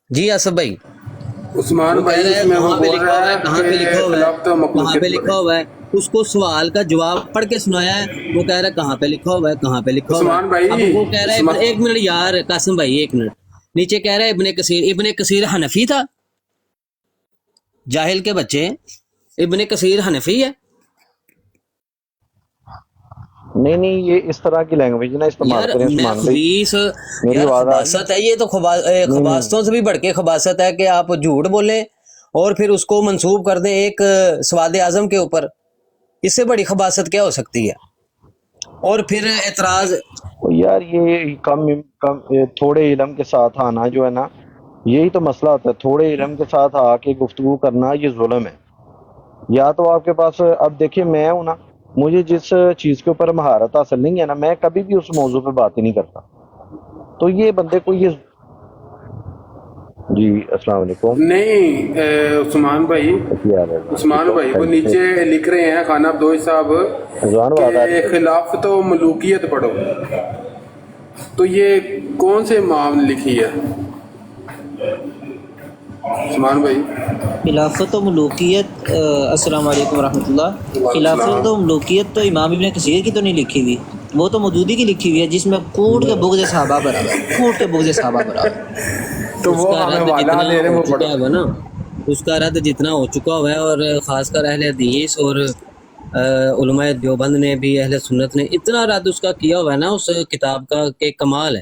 جی اسد بھائی عثمان بھائی اس میں وہ بول رہا ہے کہاں پہ لکھا ہوا ہے، خلاف تو مخلوق کہاں پہ لکھا ہوا ہے، اس کو سوال کا جواب پڑھ کے سنایا ہے، وہ کہہ رہا ہے کہاں پہ لکھا ہوا ہے، کہاں پہ لکھا ہوا ہے۔ عثمان بھائی اب وہ کہہ رہا ہے ایک منٹ یار قاسم بھائی، ایک منٹ، نیچے کہہ رہا ہے ابن کثیر حنفی تھا، جاہل کے بچے، ابن کثیر حنفی ہے؟ نہیں یہ اس طرح کی لینگویج نہ استعمال کریں عثمان بھائی، خبیث میری یار آواز آ رہی ہے؟ خباثت ہے یہ تو، خباستوں سے بھی بڑھ کے خباثت ہے کہ آپ جھوٹ بولیں اور پھر اس کو منسوب کر دیں ایک سواد اعظم کے اوپر، اس سے بڑی خباثت کیا ہو سکتی ہے؟ اور پھر اعتراض یار یہ کم تھوڑے علم کے ساتھ آنا جو ہے نا، یہی تو مسئلہ ہوتا ہے، تھوڑے علم کے ساتھ آ کے گفتگو کرنا یہ ظلم ہے۔ یا تو آپ کے پاس، اب دیکھیے میں ہوں نا، مجھے جس چیز کے اوپر مہارت حاصل نہیں ہے نا، میں کبھی بھی اس موضوع پہ بات ہی نہیں کرتا، تو یہ بندے کو یہ جی السلام علیکم۔ نہیں عثمان بھائی وہ نیچے لکھ رہے ہیں خانہ عبدوش صاحب کہ خلاف تو ملوکیت پڑھو، تو یہ کون سے امام نے لکھی ہے عثمان بھائی؟ خلافت و ملوکیت، السلام علیکم ورحمۃ اللہ۔ خلافت و ملوکیت تو امام ابن کثیر کی تو نہیں لکھی ہوئی، وہ تو مودودی کی لکھی ہوئی ہے، جس میں کوٹ کے بغض صحابہ برابر تو وہ حوالہ دے رہے ہیں، وہ پڑھو نا، اس کا رد جتنا ہو چکا ہوا ہے، اور خاص کر اہل حدیث اور علماء دیوبند نے بھی، اہل سنت نے اتنا رد اس کا کیا ہوا ہے نا اس کتاب کا کہ کمال ہے،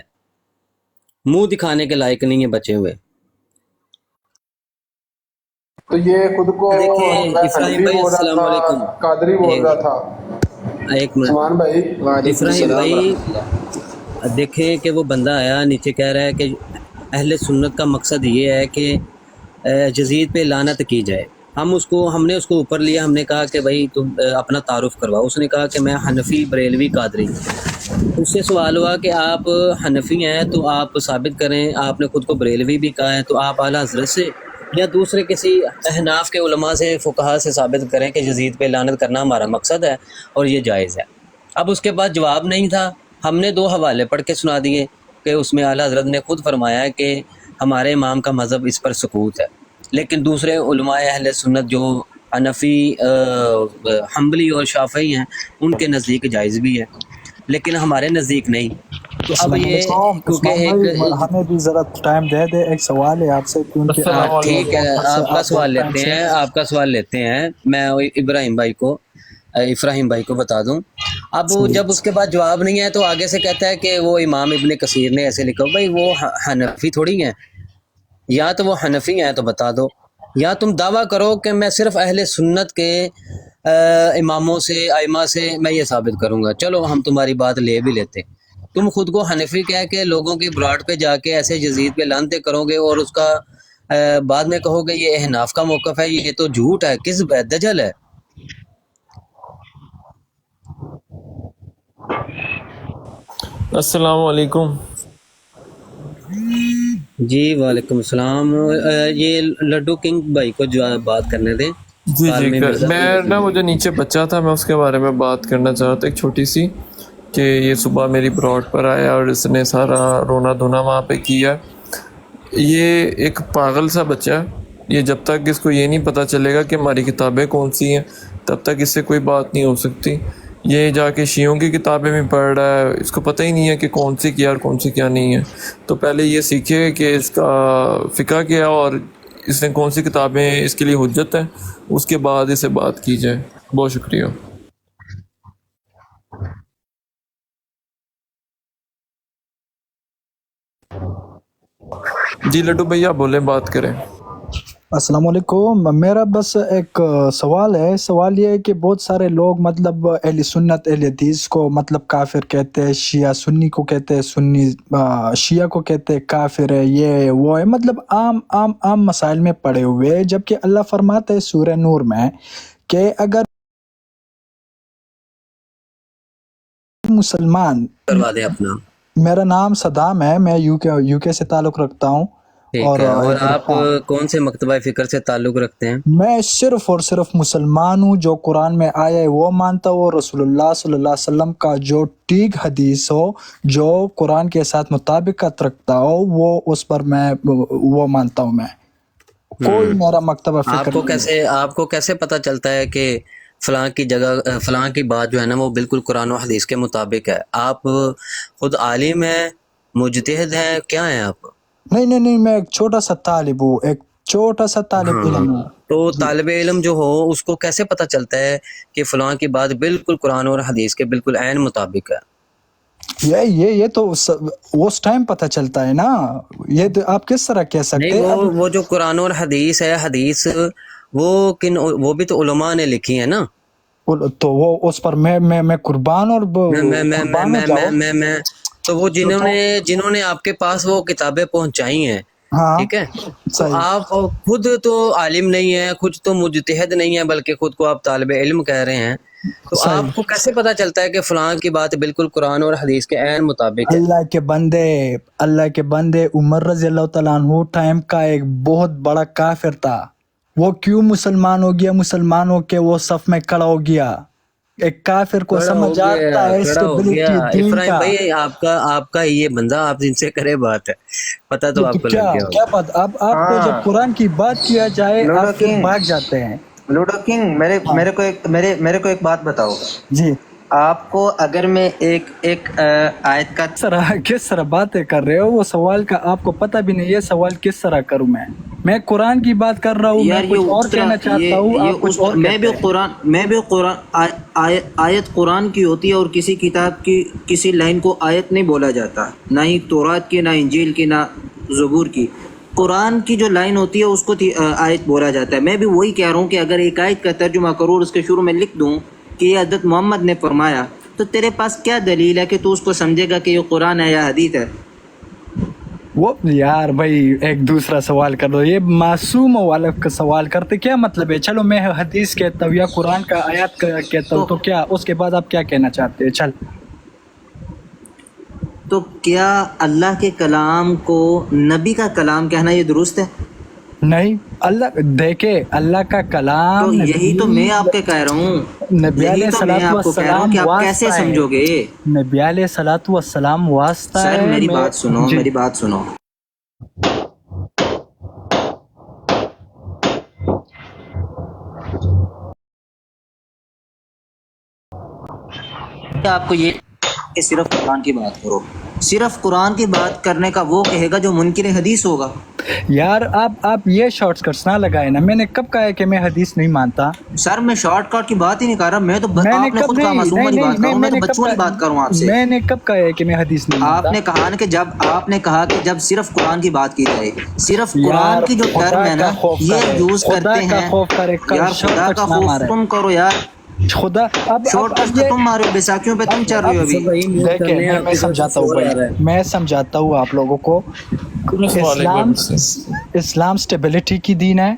منہ دکھانے کے لائق نہیں ہے بچے ہوئے۔ تو یہ خود کو افراہیم بھائی السلام علیکم، قادری بول رہا تھا ایک منٹ عثمان بھائی۔ افراہیم بھائی دیکھیں کہ وہ بندہ آیا نیچے کہہ رہا ہے کہ اہل سنت کا مقصد یہ ہے کہ یزید پہ لعنت کی جائے۔ ہم نے اس کو اوپر لیا، ہم نے کہا کہ بھائی تم اپنا تعارف کرواؤ، اس نے کہا کہ میں حنفی بریلوی قادری۔ اس سے سوال ہوا کہ آپ حنفی ہیں تو آپ ثابت کریں، آپ نے خود کو بریلوی بھی کہا ہے تو آپ اعلیٰ حضرت سے یا دوسرے کسی احناف کے علماء سے، فقہا سے ثابت کریں کہ یزید پہ لعنت کرنا ہمارا مقصد ہے اور یہ جائز ہے۔ اب اس کے بعد جواب نہیں تھا، ہم نے 2 حوالے پڑھ کے سنا دیے کہ اس میں اعلیٰ حضرت نے خود فرمایا ہے کہ ہمارے امام کا مذہب اس پر سکوت ہے، لیکن دوسرے علماء اہل سنت جو حنفی، حنبلی اور شافعی ہیں، ان کے نزدیک جائز بھی ہے، لیکن ہمارے نزدیک نہیں۔ تو اب یہ کیونکہ ہمیں بھی ذرا ٹائم دے دے، ایک سوال ہے آپ سے، کیونکہ ٹھیک ہے آپ کا سوال لیتے ہیں، میں ابراہیم بھائی کو بتا دوں۔ اب جب اس کے بعد جواب نہیں ہے تو آگے سے کہتا ہے کہ وہ امام ابن کثیر نے ایسے لکھا، بھائی وہ حنفی تھوڑی ہیں، یا تو وہ حنفی ہیں تو بتا دو، یا تم دعویٰ کرو کہ میں صرف اہل سنت کے اماموں سے، ائمہ سے میں یہ ثابت کروں گا، چلو ہم تمہاری بات لے بھی لیتے۔ تم خود کو حنفی کہہ کے لوگوں کی براٹ پہ جا کے ایسے یزید پہ لعنتیں کرو گے اور اس کا بعد میں کہو گے یہ احناف کا موقف ہے، یہ تو جھوٹ ہے، کذب ہے، دجل ہے۔ السلام علیکم۔ جی وعلیکم السلام۔ یہ لڈو کنگ بھائی کو جو بات کرنے دیں۔ جی میں نا، مجھے نیچے بچا تھا، میں اس کے بارے میں بات کرنا چاہ رہا تھا، ایک چھوٹی سی کہ یہ صبح میری براڈ پر آیا اور اس نے سارا رونا دھونا وہاں پہ کیا. یہ ایک پاگل سا بچہ ہے. یہ جب تک اس کو یہ نہیں پتہ چلے گا کہ ہماری کتابیں کون سی ہیں تب تک اس سے کوئی بات نہیں ہو سکتی. یہ جا کے شیعوں کی کتابیں بھی پڑھ رہا ہے, اس کو پتہ ہی نہیں ہے کہ کون سی کیا اور کون سی کیا نہیں ہے. تو پہلے یہ سیکھے کہ اس کا فقہ کیا اور اس نے کون سی کتابیں اس کے لیے حجت ہیں, اس کے بعد اسے بات کی جائے. بہت شکریہ. جی لڈو بھیا بولیں, بات کریں. السلام علیکم. میرا بس ایک سوال ہے. سوال یہ ہے کہ بہت سارے لوگ مطلب اہل سنت اہل حدیث کو مطلب کافر کہتے ہیں, شیعہ سنی کو کہتے ہیں, سنی شیعہ کو کہتے ہیں کافر ہے, یہ وہ ہے, مطلب عام مسائل میں پڑے ہوئے ہیں. جبکہ اللہ فرماتا ہے سورہ نور میں کہ اگر مسلمان, کروا دیں اپنا. میرا نام صدام ہے, میں یو کے سے تعلق رکھتا ہوں. اور آپ کون سے مکتبہ فکر سے تعلق رکھتے ہیں؟ میں صرف اور صرف مسلمان ہوں جو قرآن میں آیا ہے وہ مانتا ہوں, اور رسول اللہ صلی اللہ علیہ وسلم کا جو ٹھیک حدیث ہو جو قرآن کے ساتھ مطابقت رکھتا ہو وہ اس پر میں وہ مانتا ہوں. میں کوئی میرا مکتبہ فکر آپ کو کیسے پتہ چلتا ہے کہ فلاں کی جگہ فلاں کی بات جو ہے نا وہ بالکل قرآن و حدیث کے مطابق ہے؟ آپ خود عالم ہیں, مجتہد ہیں, کیا ہیں آپ؟ نہیں, میں ایک چھوٹا سا طالب ہوں, ایک چھوٹا سا طالب علم ہوں. تو طالب علم جو ہو اس کو کیسے پتہ چلتا ہے کہ فلاں کی بات بالکل قرآن اور حدیث کے بالکل عین مطابق ہے؟ یہ تو اس ٹائم پتہ چلتا ہے نا. یہ تو آپ کس طرح کہہ سکتے ہیں؟ وہ جو قرآن اور حدیث ہے, حدیث وہ بھی تو علماء نے لکھی ہے نا. تو وہ اس پر میں قربان اور میں تو وہ جنہوں نے آپ کے پاس وہ کتابیں پہنچائی ہیں, ٹھیک ہے, تو آپ خود تو عالم نہیں ہیں, خود تو مجتہد نہیں ہیں, بلکہ خود کو آپ طالب علم کہہ رہے ہیں. تو آپ کو کیسے پتہ چلتا ہے کہ فلاں کی بات بالکل قرآن اور حدیث کے عین مطابق ہے؟ اللہ کے بندے عمر رضی اللہ تعالیٰ عنہ ٹائم کا ایک بہت بڑا کافر تھا. وہ کیوں مسلمان ہو گیا؟ مسلمان ہو کے وہ صف میں کھڑا ہو گیا. ایک کافر کو سمجھ آتا ہے اسٹیبلٹی دین کا. افراہیم بھائی آپ کا یہ بندہ, آپ جن سے کرے بات ہے, پتہ تو آپ کو لگ گیا. کیا بات, اب آپ کو جب قرآن کی بات کیا جائے آپ پھر بھاگ جاتے ہیں. لوڈو کنگ میرے کو ایک بات بتاؤ. جی, آپ کو اگر میں ایک آیت کا کس طرح باتیں کر رہے ہو, وہ سوال کا آپ کو پتہ بھی نہیں. یہ سوال کس طرح کروں میں قرآن کی بات کر رہا ہوں, میں کچھ اور کہنا چاہتا ہوں, آپ کچھ اور. میں بھی قرآن آیت قرآن کی ہوتی ہے, اور کسی کتاب کی کسی لائن کو آیت نہیں بولا جاتا, نہ ہی تورات کی, نہ انجیل کی, نہ زبور کی. قرآن کی جو لائن ہوتی ہے اس کو آیت بولا جاتا ہے. میں بھی وہی کہہ رہا ہوں کہ اگر ایک آیت کا ترجمہ کروں اور اس کے شروع میں لکھ دوں کہ یہ حضرت محمد نے فرمایا, تو تیرے پاس کیا دلیل ہے کہ تو اس کو سمجھے گا کہ یہ قرآن ہے یا حدیث ہے؟ وہ یار بھائی ایک دوسرا سوال کر دو. یہ معصوم والا کا سوال کرتے کیا مطلب ہے؟ چلو میں حدیث کہتا ہوں یا قرآن کا آیات کہتا ہوں, تو کیا اس کے بعد آپ کیا کہنا چاہتے ہیں؟ چل, تو کیا اللہ کے کلام کو نبی کا کلام کہنا یہ درست ہے؟ نہیں. اللہ دیکھے, اللہ کا کلام, تو یہی تو میں آپ کے کہہ رہا ہوں, نبی علیہ الصلوۃ والسلام کہ آپ کیسے سمجھو گے؟ نبی علیہ الصلوۃ والسلام واسطہ ہے. سر میری بات سنو, میری بات سنو. آپ کو یہ کہ صرف قرآن کی بات کرو. صرف قرآن کی بات کرنے کا وہ کہے گا جو منکر حدیث ہوگا. یار آپ یہ شارٹ کٹس نہ لگائے نا. میں نے کب کہا ہے کہ میں حدیث نہیں مانتا؟ سر میں شارٹ کٹ کی بات ہی نہیں کر رہا. میں تو آپ نے خود کہا معصوم والی بات کروں, میں تو بچوں والی بات کروں آپ سے. میں نے کب کہا ہے کہ میں حدیث نہیں مانتا؟ آپ نے کہا نا کہ آپ نے کہا کہ جب صرف قرآن کی بات کی جائے, صرف قرآن کی جو ٹرم ہے نا یہ یوز کرتے ہیں. یار خدا کا خوف تم کرو یار. خدا اب شارٹ کٹ تم مارو, بیساکھیوں پہ تم چل رہے ہو ابھی. میں سمجھاتا ہوں بھائی, میں سمجھاتا ہوں آپ لوگوں کو. اسلام سٹیبلٹی کی دین ہے.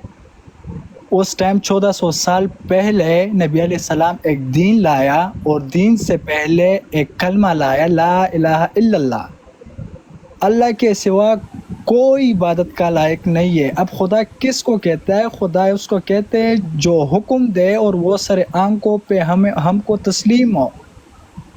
اس ٹائم 1400 سال پہلے نبی علیہ السلام ایک دین لایا, اور دین سے پہلے ایک کلمہ لایا, لا الہ الا اللہ. اللہ کے سوا کوئی عبادت کا لائق نہیں ہے. اب خدا کس کو کہتا ہے؟ خدا اس کو کہتے ہیں جو حکم دے اور وہ سر آنکھوں پہ ہم کو تسلیم ہو.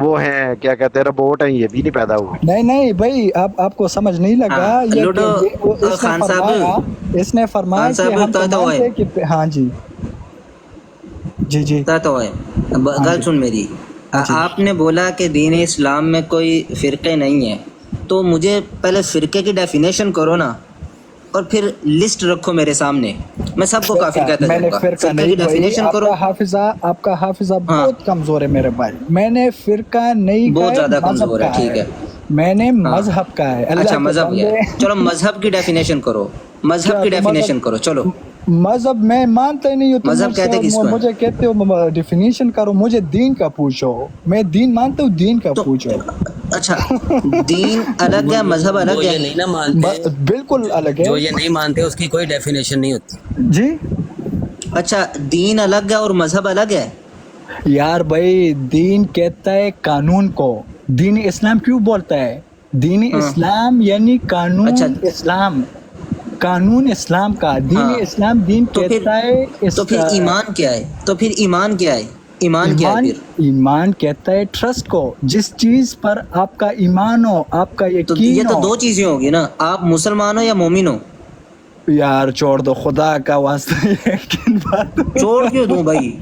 وہ ہیں کیا کہتے ہیں روبوٹ ہیں, یہ بھی نہیں پیدا ہوئے. نہیں نہیں بھائی, آپ کو سمجھ نہیں لگا. ہاں، یہ لوڈو خان صاحب، اس نے فرمایا خان کہ صاحب ہم تو تو مانتے ہیں کہ ہاں جی جی تو ہے. گل سن میری, آپ نے بولا کہ دین اسلام میں کوئی فرقے نہیں ہیں, تو مجھے پہلے فرقے کی ڈیفینیشن کرو نا, اور پھر لسٹ رکھو میرے سامنے, میں سب کو کافر کہتا میں نے جاؤں گا. فرقہ فرقے نہیں کی بھائی, ڈیفینیشن کرو. آپ کا حافظہ بہت کمزور ہے میرے بھائی. میں نے فرقہ نہیں بہت کہا, زیادہ مذہب کمزور ہے, کا ٹھیک ہے. میں نے مذہب کا ہے. اللہ اچھا کے مذہب ہے, بندے. چلو مذہب کی ڈیفینیشن کرو, مذہب کی ڈیفینیشن کرو. چلو مذہب میں مانتا ہی نہیں ہوں, تم مذہب کہتے کس کو ہے؟ مجھے کہتے ہو ڈیفینیشن کرو, مجھے دین کا پوچھو. میں دین مانتا ہوں, دین کا پوچھو. اچھا دین الگ ہے, مذہب الگ ہے. نہیں نا مانتے, بالکل الگ ہے. جو یہ نہیں مانتے اس کی کوئی ڈیفینیشن نہیں ہوتی. جی اچھا دین الگ ہے اور مذہب الگ ہے. یار بھائی, دین کہتا ہے قانون کو, دین اسلام کیوں بولتا ہے؟ دین اسلام یعنی قانون. اچھا. اسلام قانون اسلام کا, دین اسلام دین کہتا ہے. تو پھر ایمان کیا ہے؟ تو پھر ایمان کیا ہے؟ ایمان کیا ہے پھر؟ ایمان کہتا ہے ٹرسٹ کو, جس چیز پر آپ کا ایمان ہو, آپ کا تو یقین یہ تو ہو. دو چیزیں ہوگی نا, آپ مسلمان ہو یا مومن ہو. یار چھوڑ دو, خدا کا واسطہ یقین بات. چھوڑ کیوں دوں بھائی؟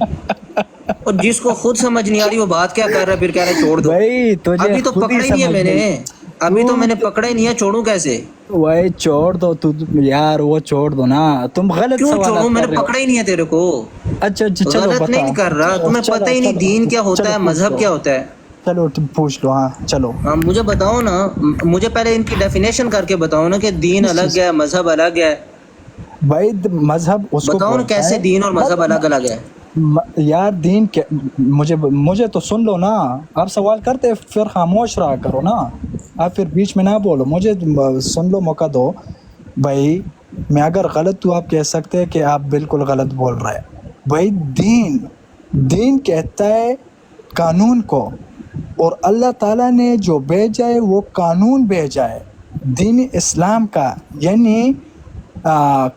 اور جس کو خود سمجھ نہیں آ رہی وہ بات کیا کر رہا ہے, پھر کہہ رہا ہے چھوڑ دو. بھائی تجھے ابھی تو خود پکڑا ہی نہیں ہے میں نے, ابھی تو میں نے پکڑا ہی نہیں ہے, چھوڑوں کیسے؟ وہی چھوڑ دو یار, وہ چھوڑ دو نا, تم غلط کیوں سوالات چھوڑوں؟ میں کر نے رہے ہو. پکڑا ہی نہیں ہے تیرے کو. اچھا چلو غلط بتا. نہیں کر رہا, تمہیں پتہ ہی نہیں دین کیا ہوتا ہے, مذہب کیا ہوتا ہے. چلو تم پوچھ لو. ہاں چلو مجھے بتاؤ نا, مجھے پہلے ان کی ڈیفینیشن کر کے بتاؤ نا کہ دین الگ ہے, مذہب الگ ہے. بھائی مذہب اس کو بتاؤ نا کیسے دین اور مذہب الگ الگ ہے. یار دین مجھے تو سن لو نا, آپ سوال کرتے پھر خاموش رہا کرو نا, آپ پھر بیچ میں نہ بولو, مجھے سن لو, موقع دو. بھائی میں اگر غلط ہوں, آپ کہہ سکتے ہیں کہ آپ بالکل غلط بول رہے ہیں. بھائی دین کہتا ہے قانون کو, اور اللہ تعالیٰ نے جو بھیجا ہے وہ قانون بھیجا ہے دین اسلام کا, یعنی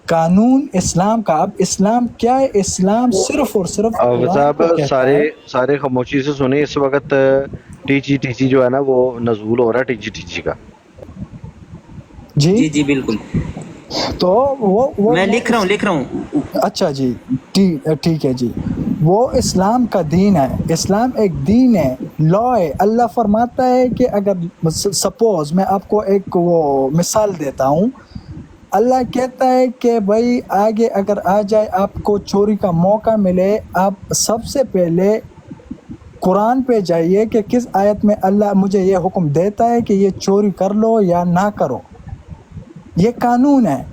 قانون اسلام کا. اب اسلام کیا ہے؟ اسلام صرف اور صرف صاحب سارے خاموشی سے سنیں. اس وقت ٹی جو ہے نا وہ نزول ہو رہا ہے ٹی کا. جی جی بالکل. تو وہ میں لکھ رہا ہوں. اچھا جی ٹھیک ہے جی. وہ اسلام کا دین ہے. اسلام ایک دین ہے, لا ہے. اللہ فرماتا ہے کہ اگر سپوز میں آپ کو ایک وہ مثال دیتا ہوں, اللہ کہتا ہے کہ بھائی آگے اگر آ جائے, آپ کو چوری کا موقع ملے, آپ سب سے پہلے قرآن پہ جائیے کہ کس آیت میں اللہ مجھے یہ حکم دیتا ہے کہ یہ چوری کر لو یا نہ کرو. یہ قانون ہے.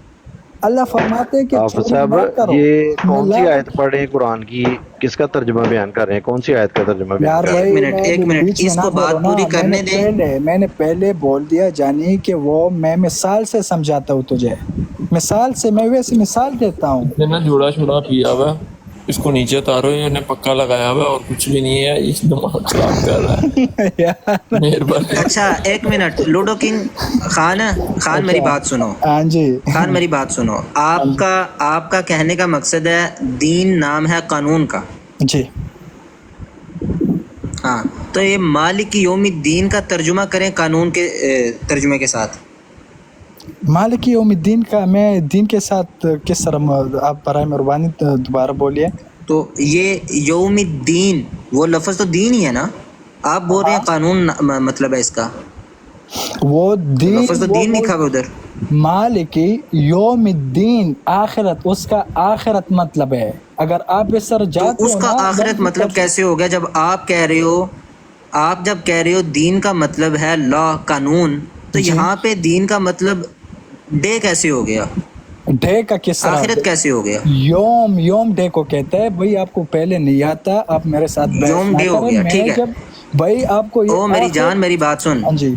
اللہ فرماتے ہیں کہ حافظ چوری صاحب نہ کرو. یہ کون سی آیت پڑھ رہے ہیں قرآن کی, کس کا ترجمہ بیان کر رہے ہیں, کون سی آیت کا ترجمہ بیان یار کر رہے ہیں؟ بھائی ایک منٹ اس کو بات پوری کرنے دیں. میں نے پہلے بول دیا جانی کہ وہ میں مثال سے سمجھاتا ہوں تجھے, مثال سے میں ویسے مثال دیتا ہوں. نا جوڑا چھوڑا پیا ہوا ہے, اس کو نیچے اتارو, یہ نے پکا لگایا ہوا ہے اور کچھ بھی نہیں ہے, اس دماغ خراب کر رہا ہے. مہربانی. اچھا ایک منٹ, لوڈو کنگ خان میری بات سنو. ہاں جی خان میری بات سنو. آپ کا کہنے کا مقصد ہے دین نام ہے قانون کا. جی ہاں, تو یہ مالک یوم الدین کا ترجمہ کریں قانون کے ترجمے کے ساتھ. مالک یوم الدین کا میں دین کے ساتھ کس طرح, آپ برائے مہربانی دوبارہ بولیے. تو یہ یوم الدین وہ لفظ تو دین ہی ہے نا, آپ بول رہے ہیں قانون مطلب ہے اس کا, وہ دین لفظ تو دین لکھا ہوا ادھر. مالک یوم الدین آخرت, اس کا آخرت مطلب ہے. اگر آپ اس طرح جاتے تو اس کا آخرت مطلب کیسے ہو گیا؟ جب آپ کہہ رہے ہو دین کا مطلب ہے لا, قانون, تو یہاں پہ دین کا مطلب ڈے کیسے ہو گیا؟ ڈے کا کس طرح آخرت کیسے ہو گیا؟ یوم ڈے کو کہتا ہے. بھائی آپ کو پہلے نہیں آتا, آپ میرے ساتھ یوم ڈے ہو گیا, ٹھیک ہے. بھائی آپ کو او میری جان میری بات سن. ہاں جی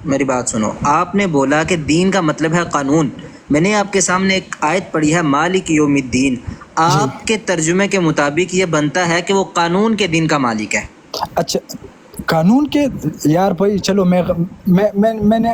میری بات سنو. آپ نے بولا کہ دین کا مطلب ہے قانون. میں نے آپ کے سامنے ایک آیت پڑھی ہے مالک یوم الدین. آپ کے ترجمے کے مطابق یہ بنتا ہے کہ وہ قانون کے دن کا مالک ہے. اچھا قانون کے, یار بھائی چلو میں نے